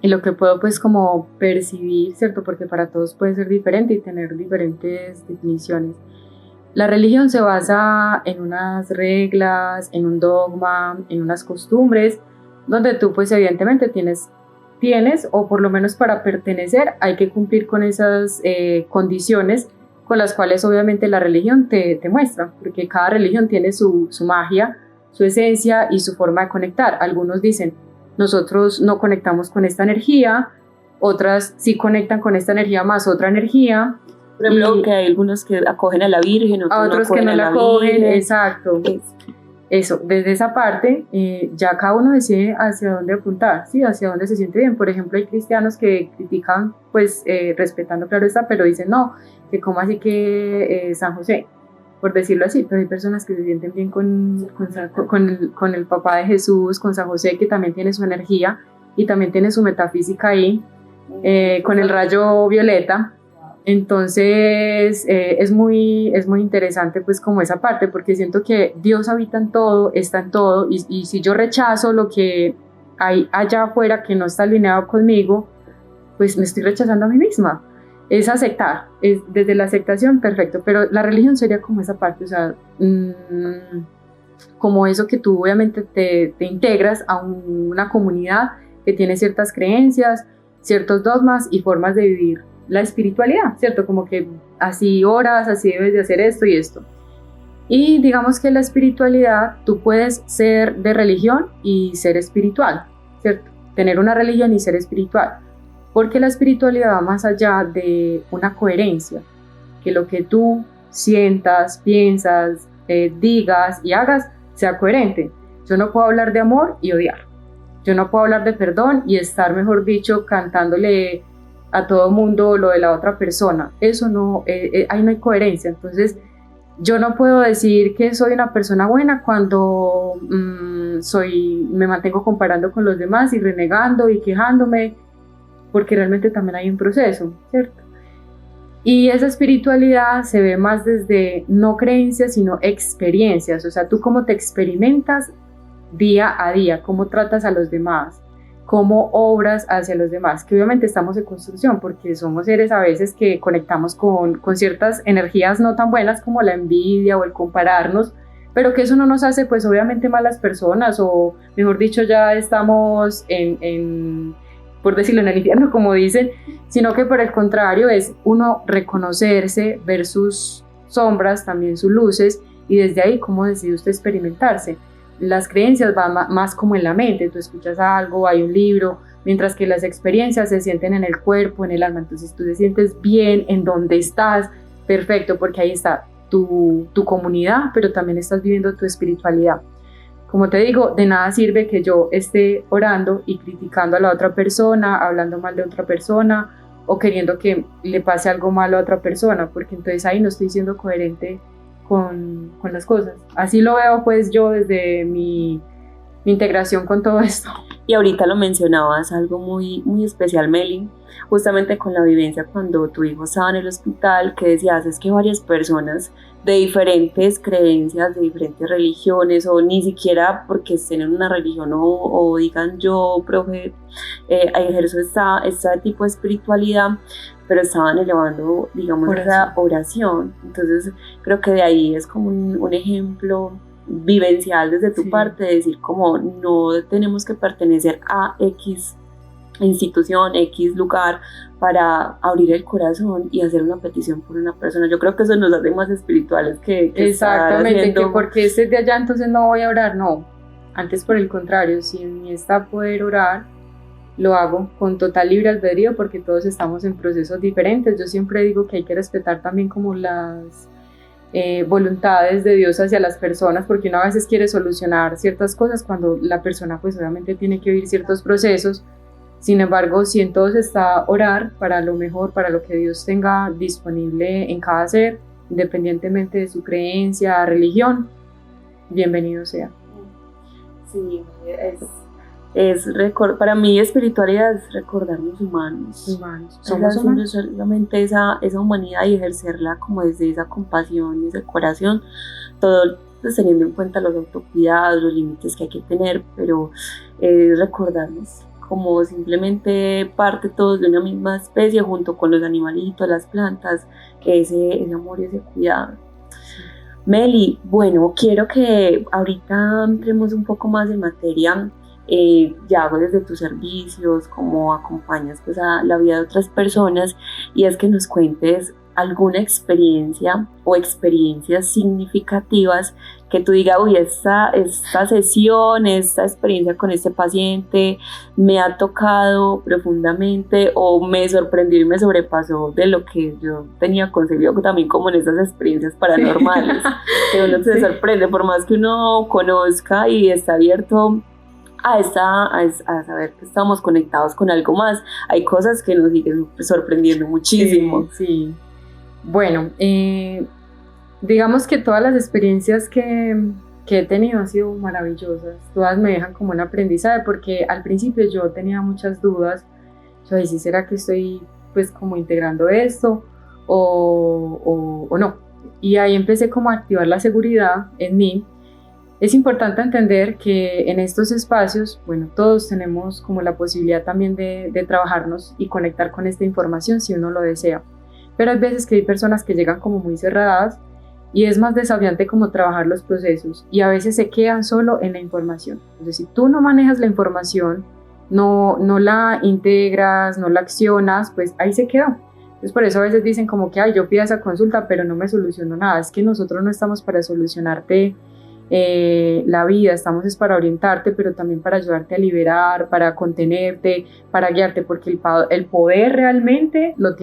y lo que puedo pues como percibir, ¿cierto? Porque para todos puede ser diferente y tener diferentes definiciones. La religión se basa en unas reglas, en un dogma, en unas costumbres, donde tú pues evidentemente tienes o por lo menos para pertenecer hay que cumplir con esas condiciones con las cuales obviamente la religión te muestra, porque cada religión tiene su magia, su esencia y su forma de conectar. Algunos dicen, nosotros no conectamos con esta energía, otras sí conectan con esta energía más otra energía. Por ejemplo, que hay algunos que acogen a la Virgen, otros que no la acogen, exacto. Eso, desde esa parte, ya cada uno decide hacia dónde apuntar, ¿sí? Hacia dónde se siente bien. Por ejemplo, hay cristianos que critican, pues respetando, claro está, pero dicen no, que como así que San José, por decirlo así, pero hay personas que se sienten bien con el papá de Jesús, con San José, que también tiene su energía y también tiene su metafísica ahí, con el rayo violeta. Entonces es muy interesante pues como esa parte, porque siento que Dios habita en todo, está en todo, y si yo rechazo lo que hay allá afuera que no está alineado conmigo, pues me estoy rechazando a mí misma. Es aceptar, desde la aceptación, perfecto, pero la religión sería como esa parte, o sea, como eso que tú obviamente te integras a una comunidad que tiene ciertas creencias, ciertos dogmas y formas de vivir la espiritualidad, ¿cierto? Como que así oras, así debes de hacer esto y esto. Y digamos que la espiritualidad, tú puedes ser de religión y ser espiritual, ¿cierto? Tener una religión y ser espiritual. Porque la espiritualidad va más allá de una coherencia, que lo que tú sientas, piensas, digas y hagas sea coherente. Yo no puedo hablar de amor y odiar. Yo no puedo hablar de perdón y estar, mejor dicho, cantándole a todo mundo lo de la otra persona. Eso no, ahí no hay coherencia. Entonces, yo no puedo decir que soy una persona buena cuando me mantengo comparando con los demás y renegando y quejándome, porque realmente también hay un proceso, ¿cierto? Y esa espiritualidad se ve más desde no creencias, sino experiencias. O sea, tú cómo te experimentas día a día, cómo tratas a los demás, cómo obras hacia los demás, que obviamente estamos en construcción porque somos seres a veces que conectamos con ciertas energías no tan buenas como la envidia o el compararnos, pero que eso no nos hace pues obviamente malas personas, o mejor dicho ya estamos por decirlo, en el infierno como dicen, sino que por el contrario es uno reconocerse, ver sus sombras, también sus luces, y desde ahí cómo decide usted experimentarse. Las creencias van más como en la mente, tú escuchas algo, hay un libro, mientras que las experiencias se sienten en el cuerpo, en el alma. Entonces tú te sientes bien en donde estás, perfecto, porque ahí está tu comunidad, pero también estás viviendo tu espiritualidad. Como te digo, de nada sirve que yo esté orando y criticando a la otra persona, hablando mal de otra persona o queriendo que le pase algo malo a otra persona, porque entonces ahí no estoy siendo coherente con las cosas. Así lo veo pues yo desde mi integración con todo esto. Y ahorita lo mencionabas, algo muy, muy especial, Meli, justamente con la vivencia cuando tu hijo estaba en el hospital, que decías, es que varias personas de diferentes creencias, de diferentes religiones, o ni siquiera porque estén en una religión o digan yo, profe, ejerzo este tipo de espiritualidad, pero estaban elevando, digamos, esa oración. Entonces creo que de ahí es como un ejemplo vivencial desde tu parte, de decir como no tenemos que pertenecer a X institución, X lugar para abrir el corazón y hacer una petición por una persona. Yo creo que eso nos hace más espirituales que exactamente, haciendo... que porque este es de allá entonces no voy a orar, no. Antes por el contrario, si en mí está poder orar, lo hago con total libre albedrío porque todos estamos en procesos diferentes. Yo siempre digo que hay que respetar también como voluntades de Dios hacia las personas, porque uno a veces quiere solucionar ciertas cosas cuando la persona pues obviamente tiene que vivir ciertos procesos. Sin embargo, si en todos está orar para lo mejor, para lo que Dios tenga disponible en cada ser, independientemente de su creencia, religión, bienvenido sea. Sí, para mí espiritualidad es recordarnos humanos. Somos humanos. Solamente esa humanidad y ejercerla como desde esa compasión, desde el corazón, todo pues, teniendo en cuenta los autocuidados, los límites que hay que tener, pero recordarnos como simplemente parte todos de una misma especie junto con los animalitos, las plantas, ese amor y ese cuidado. Meli, bueno, quiero que ahorita entremos un poco más en materia, ya desde tus servicios, cómo acompañas pues, a la vida de otras personas, y es que nos cuentes alguna experiencia o experiencias significativas que tú digas, uy, esta sesión, esta experiencia con este paciente me ha tocado profundamente o me sorprendió y me sobrepasó de lo que yo tenía concebido, también como en esas experiencias paranormales, que uno se sorprende, por más que uno conozca y está abierto a saber que estamos conectados con algo más, hay cosas que nos siguen sorprendiendo muchísimo. Sí. Bueno, digamos que todas las experiencias que he tenido han sido maravillosas, todas me dejan como un aprendizaje, porque al principio yo tenía muchas dudas, yo decía, ¿será que estoy pues como integrando esto o no? Y ahí empecé como a activar la seguridad en mí. Es importante entender que en estos espacios, bueno, todos tenemos como la posibilidad también de trabajarnos y conectar con esta información si uno lo desea. Pero hay veces que hay personas que llegan como muy cerradas y es más desafiante como trabajar los procesos y a veces se quedan solo en la información. Entonces, si tú no manejas la información, no la integras, no la accionas, pues ahí se quedó. Entonces, por eso a veces dicen como que, ay, yo fui a esa consulta, pero no me solucionó nada. Es que nosotros no estamos para solucionarte la vida, estamos para orientarte, pero también para ayudarte a liberar, para contenerte, para guiarte, porque el poder realmente lo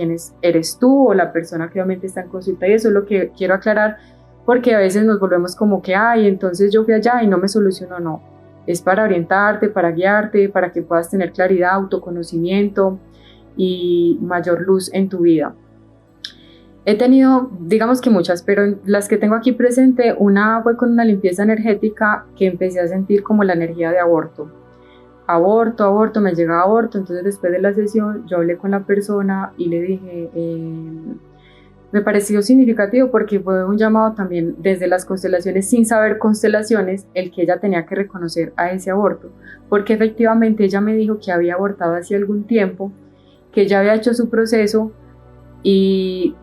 eres tú o la persona que obviamente está en consulta, y eso es lo que quiero aclarar, porque a veces nos volvemos como que, ay, entonces yo fui allá y no me solucionó. No, es para orientarte, para guiarte, para que puedas tener claridad, autoconocimiento y mayor luz en tu vida. He tenido, digamos que muchas, pero las que tengo aquí presente, una fue con una limpieza energética que empecé a sentir como la energía de aborto. Aborto, me llega aborto. Entonces después de la sesión yo hablé con la persona y le dije, me pareció significativo porque fue un llamado también desde las constelaciones, sin saber constelaciones, el que ella tenía que reconocer a ese aborto, porque efectivamente ella me dijo que había abortado hace algún tiempo, que ya había hecho su proceso, y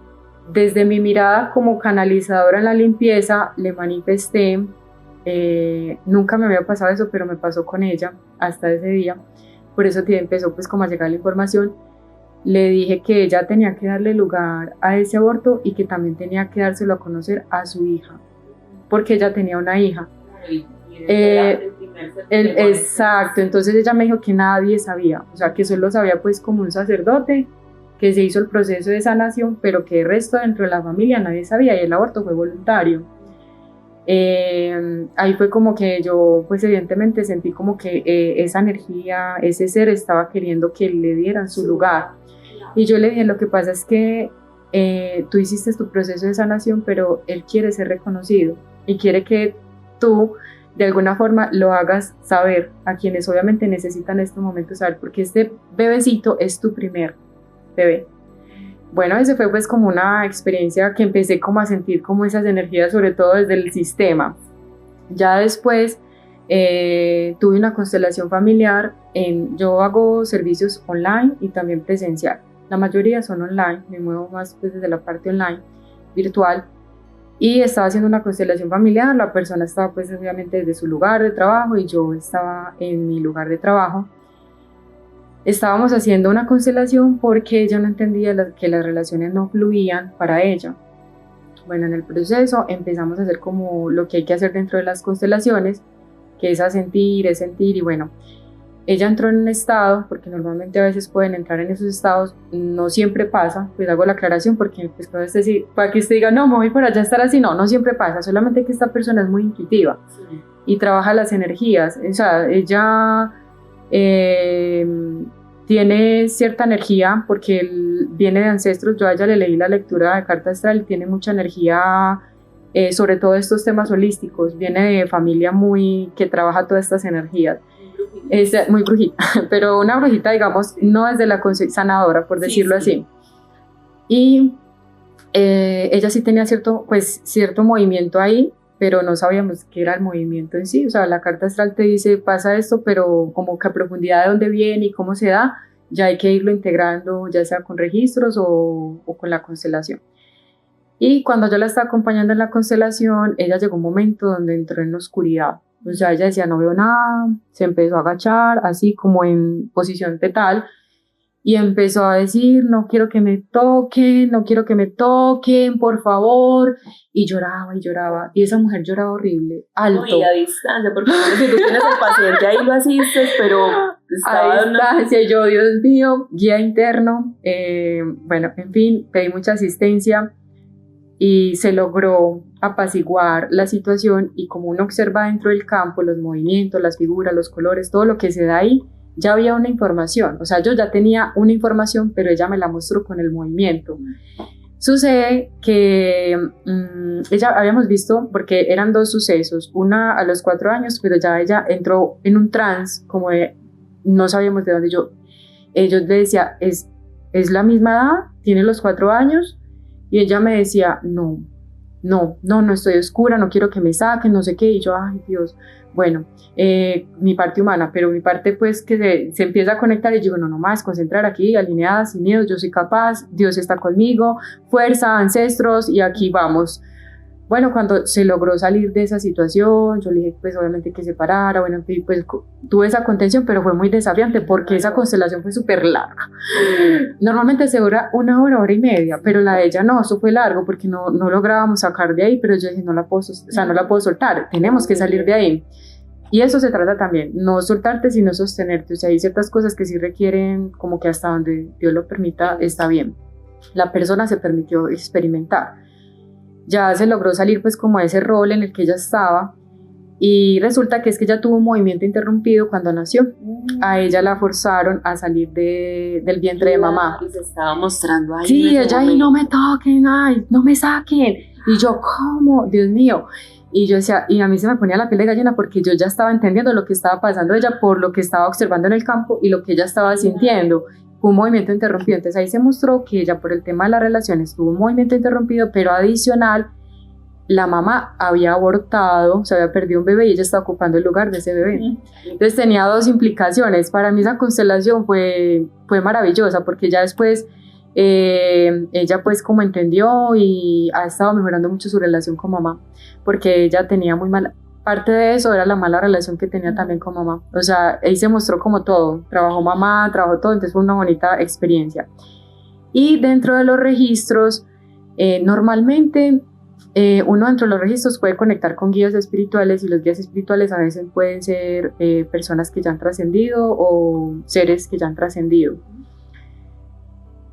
desde mi mirada como canalizadora en la limpieza le manifesté, nunca me había pasado eso, pero me pasó con ella hasta ese día, por eso empezó pues como a llegar la información. Le dije que ella tenía que darle lugar a ese aborto y que también tenía que dárselo a conocer a su hija, porque ella tenía una hija. Exacto, entonces ella me dijo que nadie sabía, o sea que solo sabía pues como un sacerdote que se hizo el proceso de sanación, pero que el resto dentro de la familia nadie sabía, y el aborto fue voluntario. Ahí fue como que yo pues evidentemente sentí como que esa energía, ese ser estaba queriendo que le dieran su lugar, y yo le dije, lo que pasa es que tú hiciste tu proceso de sanación, pero él quiere ser reconocido y quiere que tú de alguna forma lo hagas saber a quienes obviamente necesitan en estos momentos saber, porque este bebecito es tu primer bebé. Bueno, ese fue pues como una experiencia que empecé como a sentir como esas energías, sobre todo desde el sistema. Ya después tuve una constelación familiar. Yo hago servicios online y también presencial. La mayoría son online, me muevo más pues desde la parte online, virtual. Y estaba haciendo una constelación familiar, la persona estaba pues obviamente desde su lugar de trabajo y yo estaba en mi lugar de trabajo. Estábamos haciendo una constelación porque ella no entendía que las relaciones no fluían para ella. Bueno, en el proceso empezamos a hacer como lo que hay que hacer dentro de las constelaciones, que es sentir, y bueno, ella entró en un estado, porque normalmente a veces pueden entrar en esos estados, no siempre pasa, pues hago la aclaración porque pues puede decir, para que usted diga, no, me voy por allá a estar así, no, no siempre pasa, solamente que esta persona es muy intuitiva y trabaja las energías, o sea, ella tiene cierta energía porque él viene de ancestros, yo a ella le leí la lectura de carta astral y tiene mucha energía, sobre todo estos temas holísticos, viene de familia muy que trabaja todas estas energías. Es muy brujita, pero una brujita, digamos, no es de la sanadora, por decirlo así. Y ella sí tenía cierto movimiento ahí, pero no sabíamos qué era el movimiento en sí. O sea, la carta astral te dice, pasa esto, pero como que a profundidad de dónde viene y cómo se da, ya hay que irlo integrando, ya sea con registros o con la constelación. Y cuando yo la estaba acompañando en la constelación, ella llegó un momento donde entró en la oscuridad. O sea, ella decía, no veo nada, se empezó a agachar, así como en posición fetal, y empezó a decir, no quiero que me toquen, no quiero que me toquen, por favor, y lloraba, y esa mujer lloraba horrible, alto. Y a distancia, porque si tú tienes al paciente ahí lo asistes, pero estaba a distancia, yo, Dios mío, guía interno, bueno, en fin, pedí mucha asistencia, y se logró apaciguar la situación, y como uno observa dentro del campo los movimientos, las figuras, los colores, todo lo que se da ahí, ya había una información, o sea, yo ya tenía una información, pero ella me la mostró con el movimiento. Sucede que ella habíamos visto, porque eran dos sucesos, una a los 4 años, pero ya ella entró en un trance, como de, no sabíamos de dónde yo le decía, ¿es la misma edad? ¿Tiene los 4 años? Y ella me decía, no estoy oscura, no quiero que me saquen, no sé qué. Y yo, ay Dios, bueno, mi parte humana, pero mi parte pues que se empieza a conectar y yo digo, no más, concentrar aquí, alineada, sin miedo, yo soy capaz, Dios está conmigo, fuerza, ancestros, y aquí vamos. Bueno, cuando se logró salir de esa situación, yo le dije, pues obviamente que se parara, bueno, pues tuve esa contención, pero fue muy desafiante porque esa constelación fue súper larga. Normalmente se dura 1 hora, 1 hora y media, pero la de ella no, eso fue largo porque no lográbamos sacar de ahí, pero yo dije, no la puedo soltar, tenemos que salir de ahí. Y eso se trata también, no soltarte, sino sostenerte. O sea, hay ciertas cosas que sí requieren como que hasta donde Dios lo permita, está bien. La persona se permitió experimentar. Ya se logró salir pues como ese rol en el que ella estaba, y resulta que es que ella tuvo un movimiento interrumpido cuando nació. A ella la forzaron a salir del vientre de mamá. Y se estaba mostrando ahí. Sí, ella ahí, no me toquen, ay, no me saquen. Y yo, ¿cómo? Dios mío. Y yo decía, y a mí se me ponía la piel de gallina porque yo ya estaba entendiendo lo que estaba pasando ella por lo que estaba observando en el campo y lo que ella estaba sintiendo. Fue un movimiento interrumpido. Entonces ahí se mostró que ella, por el tema de las relaciones, tuvo un movimiento interrumpido, pero adicional, la mamá había abortado, se había perdido un bebé y ella estaba ocupando el lugar de ese bebé. Entonces tenía 2 implicaciones. Para mí esa constelación fue maravillosa porque ya después ella pues como entendió y ha estado mejorando mucho su relación con mamá, porque ella tenía muy mala, parte de eso era la mala relación que tenía también con mamá. O sea, ahí se mostró como todo, trabajó mamá, trabajó todo, entonces fue una bonita experiencia. Y dentro de los registros, normalmente uno dentro de los registros puede conectar con guías espirituales, y los guías espirituales a veces pueden ser personas que ya han trascendido o seres que ya han trascendido.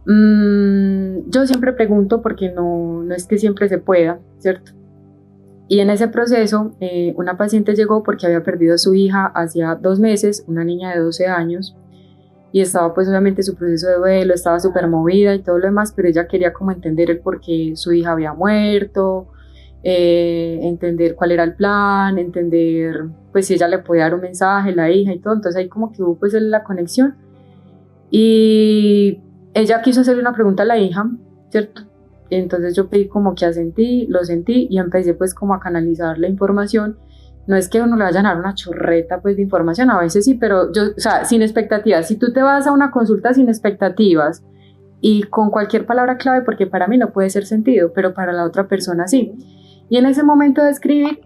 Yo siempre pregunto porque no es que siempre se pueda, ¿cierto? Y en ese proceso, una paciente llegó porque había perdido a su hija hacía 2 meses, una niña de 12 años, y estaba pues obviamente su proceso de duelo, estaba súper movida y todo lo demás, pero ella quería como entender el por qué su hija había muerto, entender cuál era el plan, entender pues si ella le podía dar un mensaje, la hija y todo. Entonces ahí como que hubo pues la conexión, y ella quiso hacerle una pregunta a la hija, ¿cierto? Entonces yo pedí como que lo sentí y empecé pues como a canalizar la información. No es que uno le vaya a dar una chorreta pues de información, a veces sí, pero yo, o sea, sin expectativas. Si tú te vas a una consulta sin expectativas y con cualquier palabra clave, porque para mí no puede ser sentido, pero para la otra persona sí. Y en ese momento de escribir,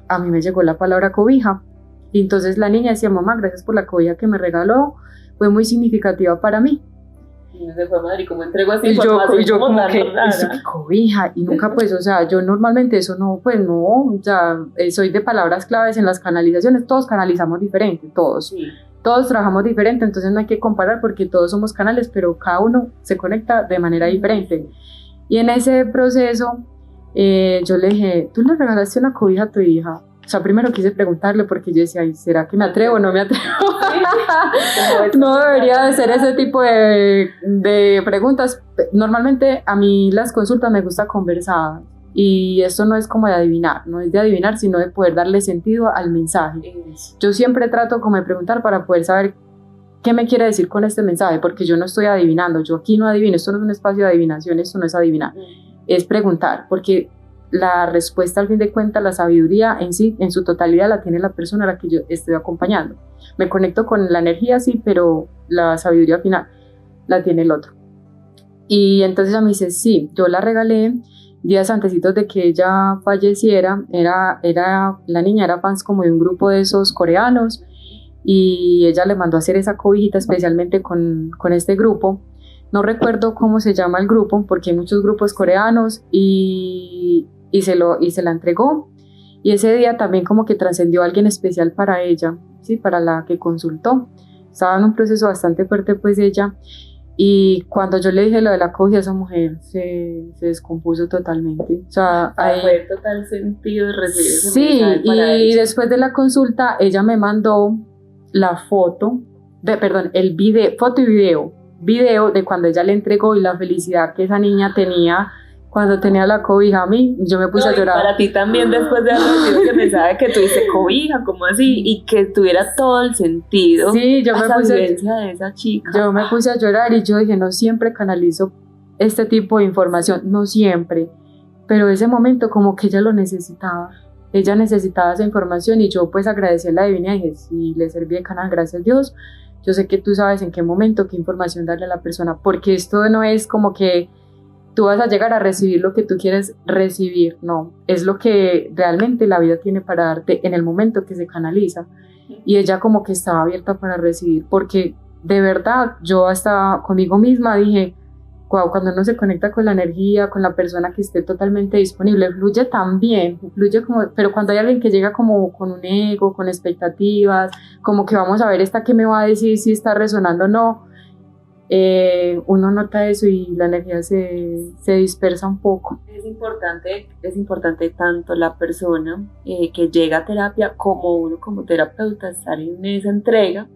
a mí me llegó la palabra cobija. Y entonces la niña decía, mamá, gracias por la cobija que me regaló, fue muy significativa para mí. Y se fue a Madrid, como entregó así y yo como que, ¿esto qué cobija? Y nunca pues, o sea, yo normalmente eso no, pues no, o sea, soy de palabras claves en las canalizaciones, todos canalizamos diferente, todos. Sí. todos trabajamos diferente, entonces no hay que comparar porque todos somos canales, pero cada uno se conecta de manera diferente. Y en ese proceso yo le dije, ¿tú le regalaste una cobija a tu hija? O sea, primero quise preguntarle porque yo decía, ay, ¿será que me atrevo o no me atrevo? No debería de ser ese tipo de preguntas. Normalmente a mí las consultas me gusta conversar y esto no es como de adivinar, no es de adivinar, sino de poder darle sentido al mensaje. Yo siempre trato como de preguntar para poder saber qué me quiere decir con este mensaje, porque yo no estoy adivinando, yo aquí no adivino, esto no es un espacio de adivinación, esto no es adivinar, es preguntar, porque la respuesta al fin de cuentas, la sabiduría en sí, en su totalidad la tiene la persona a la que yo estoy acompañando. Me conecto con la energía, sí, pero la sabiduría final la tiene el otro. Y entonces ella me dice, sí, yo la regalé días antecitos de que ella falleciera, la niña era fans como de un grupo de esos coreanos y ella le mandó a hacer esa cobijita especialmente con este grupo. No recuerdo cómo se llama el grupo porque hay muchos grupos coreanos y se la entregó, y ese día también como que trascendió a alguien especial para ella, ¿sí? Para la que consultó. Estaba en un proceso bastante fuerte pues ella, y cuando yo le dije lo de la cobija, esa mujer se descompuso totalmente. O sea, fue total sentido de recibir ese sí, mensaje para y ella. después de la consulta ella me mandó la foto, el foto y video de cuando ella le entregó y la felicidad que esa niña tenía cuando tenía la cobija. A mí, yo me puse a llorar. Para ti también, después de haber recibido ese mensaje que tuviste cobija, ¿cómo así? Y que tuviera todo el sentido. Sí, esa vivencia de esa chica. Yo me puse a llorar y yo dije, no siempre canalizo este tipo de información, no siempre, pero ese momento como que ella lo necesitaba. Ella necesitaba esa información y yo pues agradecí a la divinidad y dije, si le serví de canal, gracias a Dios. Yo sé que tú sabes en qué momento, qué información darle a la persona, porque esto no es como que tú vas a llegar a recibir lo que tú quieres recibir, no, es lo que realmente la vida tiene para darte en el momento que se canaliza. Y ella como que estaba abierta para recibir, porque de verdad yo hasta conmigo misma dije, wow, cuando uno se conecta con la energía, con la persona que esté totalmente disponible, fluye también, fluye como, pero cuando hay alguien que llega como con un ego, con expectativas, como que vamos a ver esta que me va a decir si está resonando o no, uno nota eso y la energía se dispersa un poco. Es importante tanto la persona que llega a terapia como uno como terapeuta estar en esa entrega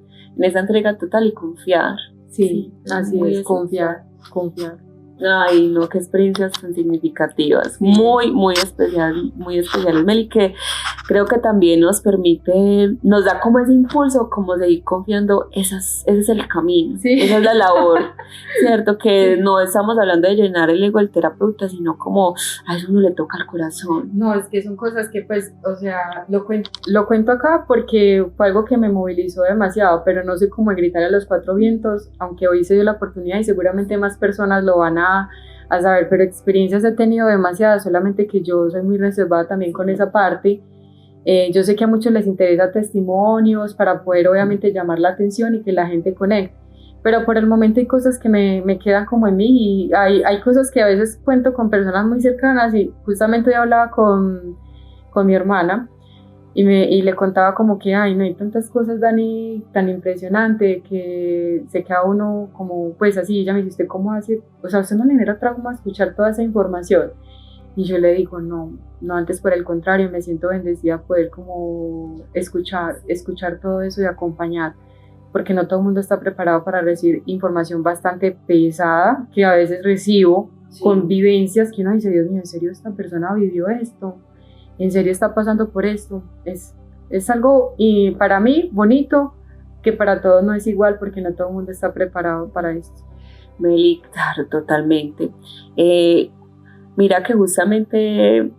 total y confiar. Sí, así es, confiar. Ay, no, qué experiencias tan significativas, sí. Muy especial, Meli, que creo que también nos da como ese impulso, como seguir confiando, ese es el camino, sí. Esa es la labor, ¿cierto? Que sí. No estamos hablando de llenar el ego del terapeuta, sino como a eso uno le toca al corazón. No, es que son cosas que pues, o sea, lo cuento acá porque fue algo que me movilizó demasiado, pero no sé cómo gritar a los cuatro vientos, aunque hoy se dio la oportunidad y seguramente más personas lo van a saber, pero experiencias he tenido demasiadas, solamente que yo soy muy reservada también con esa parte. Yo sé que a muchos les interesa testimonios para poder obviamente llamar la atención y que la gente conecte, pero por el momento hay cosas que me quedan como en mí, y hay cosas que a veces cuento con personas muy cercanas, y justamente hoy hablaba con mi hermana y le contaba como que ay, no hay tantas cosas, Dani, tan impresionante, que se queda uno como pues así. Ella me dice, ¿usted cómo hace? O sea, ¿usted no le genera trauma escuchar toda esa información? Y yo le digo, no, antes por el contrario, me siento bendecida poder como escuchar todo eso y acompañar, porque no todo el mundo está preparado para recibir información bastante pesada que a veces recibo, sí. Con vivencias que uno dice, Dios mío, ¿en serio esta persona vivió esto? ¿En serio está pasando por esto? Es algo, y para mí, bonito, que para todos no es igual, porque no todo el mundo está preparado para esto. Meli, claro, totalmente. Mira que justamente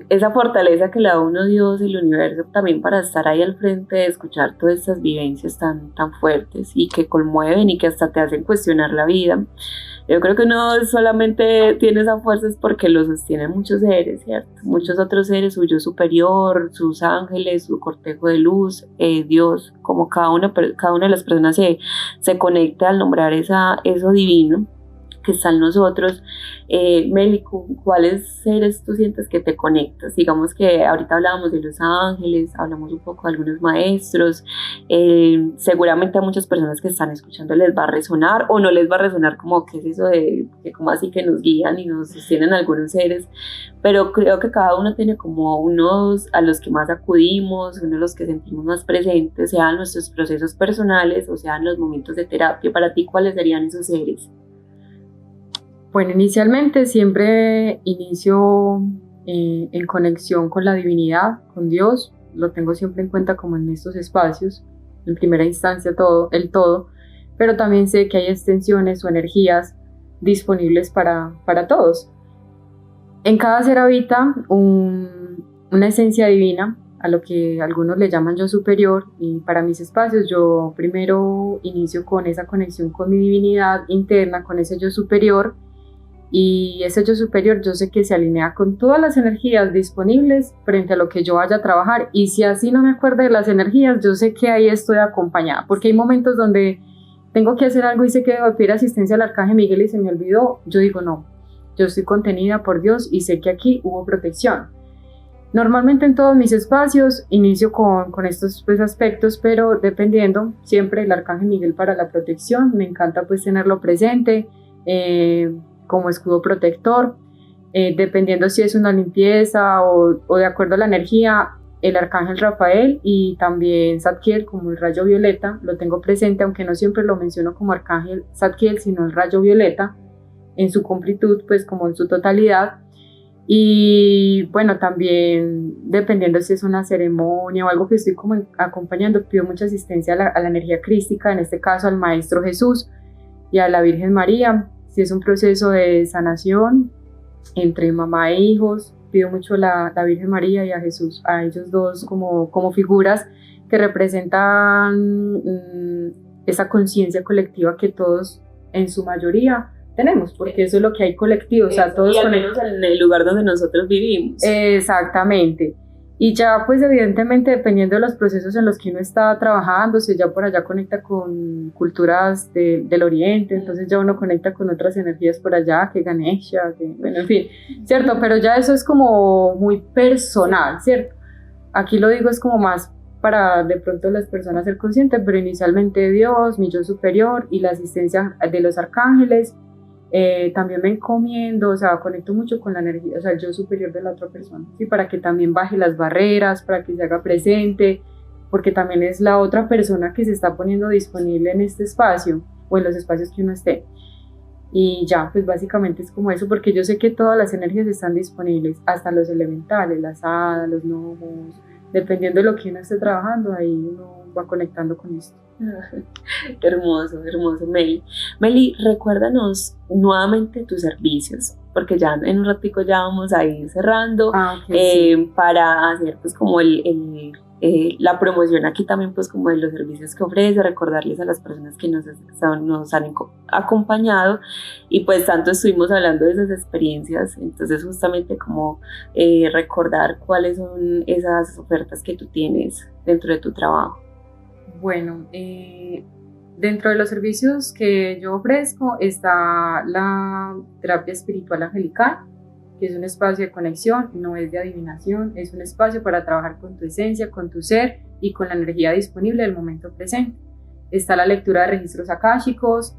esa fortaleza que le da a uno Dios, el universo, también para estar ahí al frente de escuchar todas estas vivencias tan fuertes y que conmueven y que hasta te hacen cuestionar la vida. Yo creo que uno solamente tiene esa fuerza es porque lo sostienen muchos seres, ¿cierto? Muchos otros seres, su yo superior, sus ángeles, su cortejo de luz, Dios, como cada una de las personas se conecta al nombrar eso divino. que está en nosotros. Meli, ¿con cuáles seres tú sientes que te conectas? Digamos que ahorita hablábamos de los ángeles, hablamos un poco de algunos maestros, seguramente a muchas personas que están escuchando les va a resonar o no les va a resonar como qué es eso de que como así que nos guían y nos sostienen algunos seres, pero creo que cada uno tiene como unos a los que más acudimos, uno de los que sentimos más presentes, sean nuestros procesos personales o sean los momentos de terapia. Para ti, ¿cuáles serían esos seres? Bueno, inicialmente siempre inicio en conexión con la divinidad, con Dios, lo tengo siempre en cuenta como en estos espacios, en primera instancia el todo, pero también sé que hay extensiones o energías disponibles para todos. En cada ser habita una esencia divina, a lo que algunos le llaman yo superior, y para mis espacios yo primero inicio con esa conexión con mi divinidad interna, con ese yo superior, y ese yo superior yo sé que se alinea con todas las energías disponibles frente a lo que yo vaya a trabajar, y si así no me acuerdo de las energías, yo sé que ahí estoy acompañada, porque hay momentos donde tengo que hacer algo y sé que debo pedir asistencia al Arcángel Miguel y se me olvidó, yo digo no, yo estoy contenida por Dios y sé que aquí hubo protección. Normalmente en todos mis espacios inicio con estos pues, aspectos, pero dependiendo, siempre el Arcángel Miguel para la protección, me encanta pues tenerlo presente como escudo protector, dependiendo si es una limpieza o de acuerdo a la energía, el Arcángel Rafael y también Zadkiel como el rayo violeta, lo tengo presente, aunque no siempre lo menciono como Arcángel Zadkiel, sino el rayo violeta, en su completud, pues como en su totalidad. Y bueno, también dependiendo si es una ceremonia o algo que estoy como acompañando, pido mucha asistencia a la energía crística, en este caso al Maestro Jesús y a la Virgen María. Si es un proceso de sanación entre mamá e hijos, pido mucho a la Virgen María y a Jesús, a ellos dos como figuras que representan esa conciencia colectiva que todos en su mayoría tenemos, porque eso es lo que hay colectivo, o sea, todos y al menos en el lugar donde nosotros vivimos. Exactamente. Y ya pues evidentemente dependiendo de los procesos en los que uno está trabajando, si ya por allá conecta con culturas del oriente, entonces ya uno conecta con otras energías por allá, que Ganesha, bueno, en fin, ¿cierto? Pero ya eso es como muy personal, ¿cierto? Aquí lo digo es como más para de pronto las personas ser conscientes, pero inicialmente Dios, mi yo superior y la asistencia de los arcángeles. También me encomiendo, o sea, conecto mucho con la energía, o sea, el yo superior de la otra persona, ¿sí? Para que también baje las barreras, para que se haga presente, porque también es la otra persona que se está poniendo disponible en este espacio o en los espacios que uno esté. Y ya, pues básicamente es como eso, porque yo sé que todas las energías están disponibles, hasta los elementales, las hadas, los gnomos, dependiendo de lo que uno esté trabajando, ahí uno va conectando con esto. Hermoso, hermoso, Meli. Meli, recuérdanos nuevamente tus servicios, porque ya en un ratico ya vamos a ir cerrando, Sí. para hacer pues como la promoción aquí también pues como de los servicios que ofrece, recordarles a las personas que nos han acompañado y pues tanto estuvimos hablando de esas experiencias, entonces justamente como recordar cuáles son esas ofertas que tú tienes dentro de tu trabajo. Bueno, dentro de los servicios que yo ofrezco está la terapia espiritual angelical, que es un espacio de conexión, no es de adivinación, es un espacio para trabajar con tu esencia, con tu ser y con la energía disponible del momento presente. Está la lectura de registros akáshicos,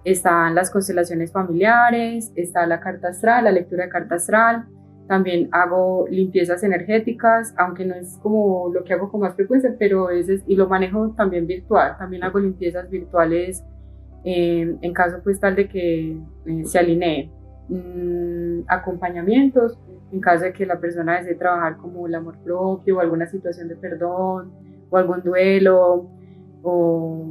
están las constelaciones familiares, está la carta astral, la lectura de carta astral. También hago limpiezas energéticas, aunque no es como lo que hago con más frecuencia, pero y lo manejo también virtual. También hago limpiezas virtuales en caso pues tal de que se alineen. Acompañamientos en caso de que la persona desee trabajar como el amor propio o alguna situación de perdón o algún duelo o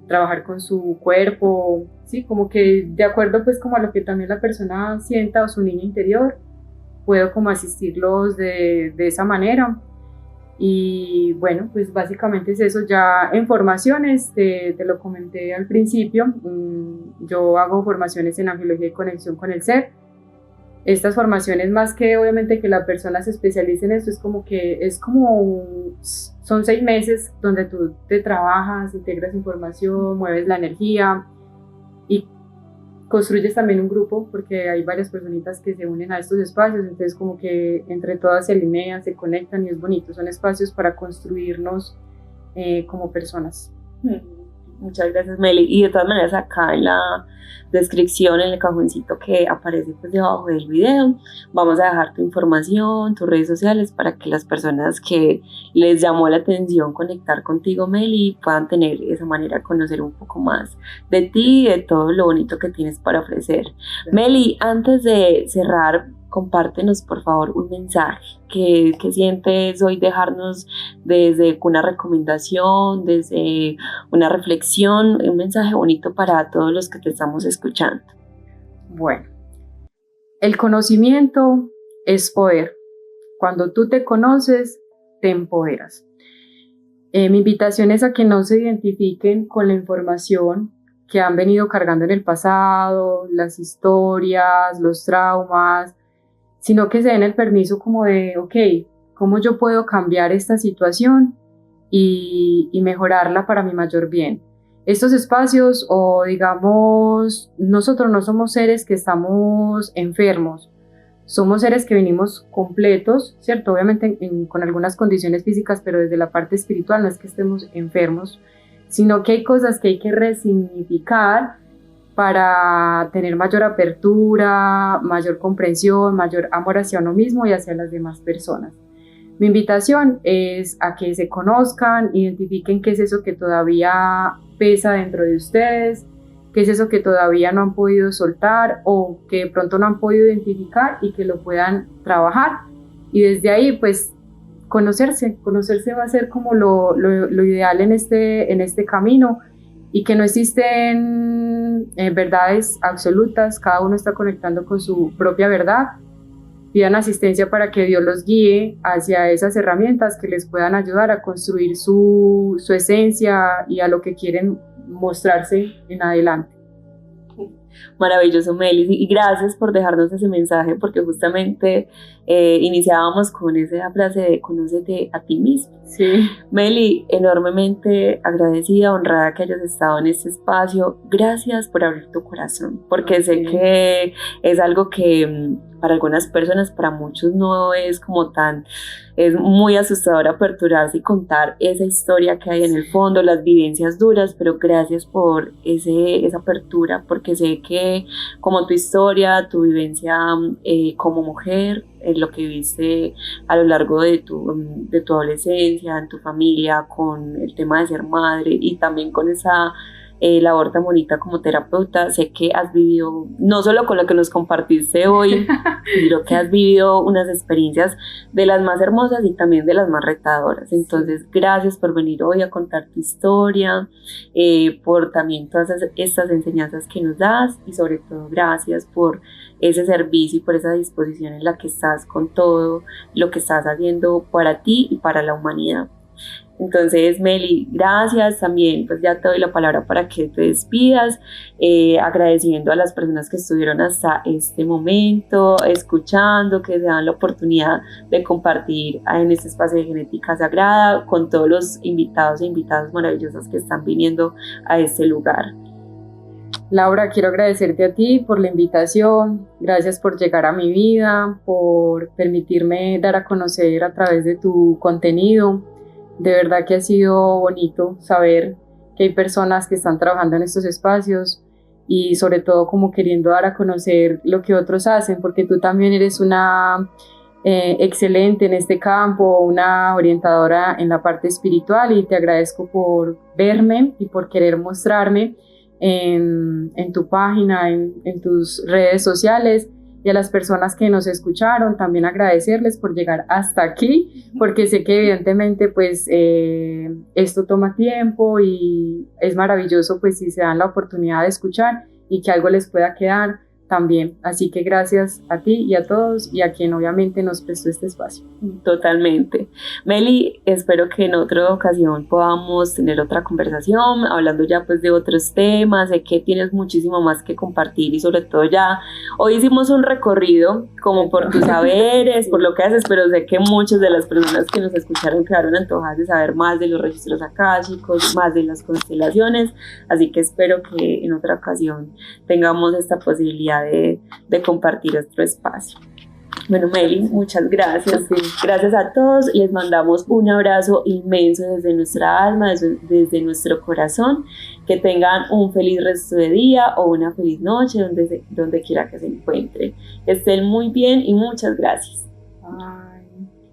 trabajar con su cuerpo, sí, como que de acuerdo pues como a lo que también la persona sienta o su niño interior, puedo como asistirlos de esa manera. Y bueno, pues básicamente es eso. Ya en formaciones, te lo comenté al principio, yo hago formaciones en angiología y conexión con el ser. Estas formaciones, más que obviamente que la persona se especialice en esto, son 6 meses donde tú te trabajas, integras información, mueves la energía y construyes también un grupo, porque hay varias personitas que se unen a estos espacios, entonces como que entre todas se alinean, se conectan y es bonito, son espacios para construirnos como personas. Muchas gracias, Meli. Y de todas maneras, acá en la descripción, en el cajoncito que aparece pues debajo del video, vamos a dejar tu información, tus redes sociales, para que las personas que les llamó la atención conectar contigo, Meli, puedan tener esa manera de conocer un poco más de ti y de todo lo bonito que tienes para ofrecer. Meli, antes de cerrar, compártenos por favor un mensaje que sientes hoy dejarnos desde una recomendación, desde una reflexión, un mensaje bonito para todos los que te estamos escuchando. Bueno, el conocimiento es poder. Cuando tú te conoces, te empoderas. Mi invitación es a que no se identifiquen con la información que han venido cargando en el pasado, las historias, los traumas, sino que se den el permiso como de, ok, ¿cómo yo puedo cambiar esta situación y mejorarla para mi mayor bien? Estos espacios, o digamos, nosotros no somos seres que estamos enfermos, somos seres que venimos completos, ¿cierto? Obviamente con algunas condiciones físicas, pero desde la parte espiritual no es que estemos enfermos, sino que hay cosas que hay que resignificar para tener mayor apertura, mayor comprensión, mayor amor hacia uno mismo y hacia las demás personas. Mi invitación es a que se conozcan, identifiquen qué es eso que todavía pesa dentro de ustedes, qué es eso que todavía no han podido soltar o que de pronto no han podido identificar y que lo puedan trabajar. Y desde ahí, pues, conocerse va a ser como lo ideal en este camino, y que no existen verdades absolutas, cada uno está conectando con su propia verdad. Pidan asistencia para que Dios los guíe hacia esas herramientas que les puedan ayudar a construir su esencia y a lo que quieren mostrarse en adelante. Maravilloso, Meli, y gracias por dejarnos ese mensaje, porque justamente iniciábamos con esa frase de conócete a ti mismo. Sí. Meli, enormemente agradecida, honrada que hayas estado en este espacio. Gracias por abrir tu corazón, porque sé que es algo que para algunas personas, para muchos no es como tan, es muy asustador aperturarse y contar esa historia que hay en el fondo, las vivencias duras, pero gracias por esa apertura, porque sé que como tu historia, tu vivencia como mujer, lo que viviste a lo largo de tu adolescencia, en tu familia, con el tema de ser madre y también con esa labor tan bonita como terapeuta, sé que has vivido, no solo con lo que nos compartiste hoy, sino que has vivido unas experiencias de las más hermosas y también de las más retadoras. Entonces, gracias por venir hoy a contar tu historia, por también todas estas enseñanzas que nos das, y sobre todo gracias por ese servicio y por esa disposición en la que estás con todo lo que estás haciendo para ti y para la humanidad. Entonces, Meli, gracias también, pues ya te doy la palabra para que te despidas, agradeciendo a las personas que estuvieron hasta este momento, escuchando, que se dan la oportunidad de compartir en este espacio de Genética Sagrada con todos los invitados e invitadas maravillosas que están viniendo a este lugar. Laura, quiero agradecerte a ti por la invitación, gracias por llegar a mi vida, por permitirme dar a conocer a través de tu contenido. De verdad que ha sido bonito saber que hay personas que están trabajando en estos espacios y sobre todo como queriendo dar a conocer lo que otros hacen, porque tú también eres una excelente en este campo, una orientadora en la parte espiritual, y te agradezco por verme y por querer mostrarme en tu página, en tus redes sociales. Y a las personas que nos escucharon, también agradecerles por llegar hasta aquí, porque sé que evidentemente pues esto toma tiempo y es maravilloso pues si se dan la oportunidad de escuchar y que algo les pueda quedar. también. Así que gracias a ti y a todos y a quien obviamente nos prestó este espacio. Totalmente. Meli, espero que en otra ocasión podamos tener otra conversación, hablando ya pues de otros temas. Sé que tienes muchísimo más que compartir y sobre todo ya hoy hicimos un recorrido como por tus saberes, por lo que haces, pero sé que muchas de las personas que nos escucharon quedaron antojadas de saber más de los registros akáshicos, más de las constelaciones, así que espero que en otra ocasión tengamos esta posibilidad de compartir nuestro espacio. Bueno, Meli, muchas gracias. Sí. Gracias a todos. Les mandamos un abrazo inmenso desde nuestra alma, desde nuestro corazón. Que tengan un feliz resto de día o una feliz noche donde quiera que se encuentren. Que estén muy bien y muchas gracias.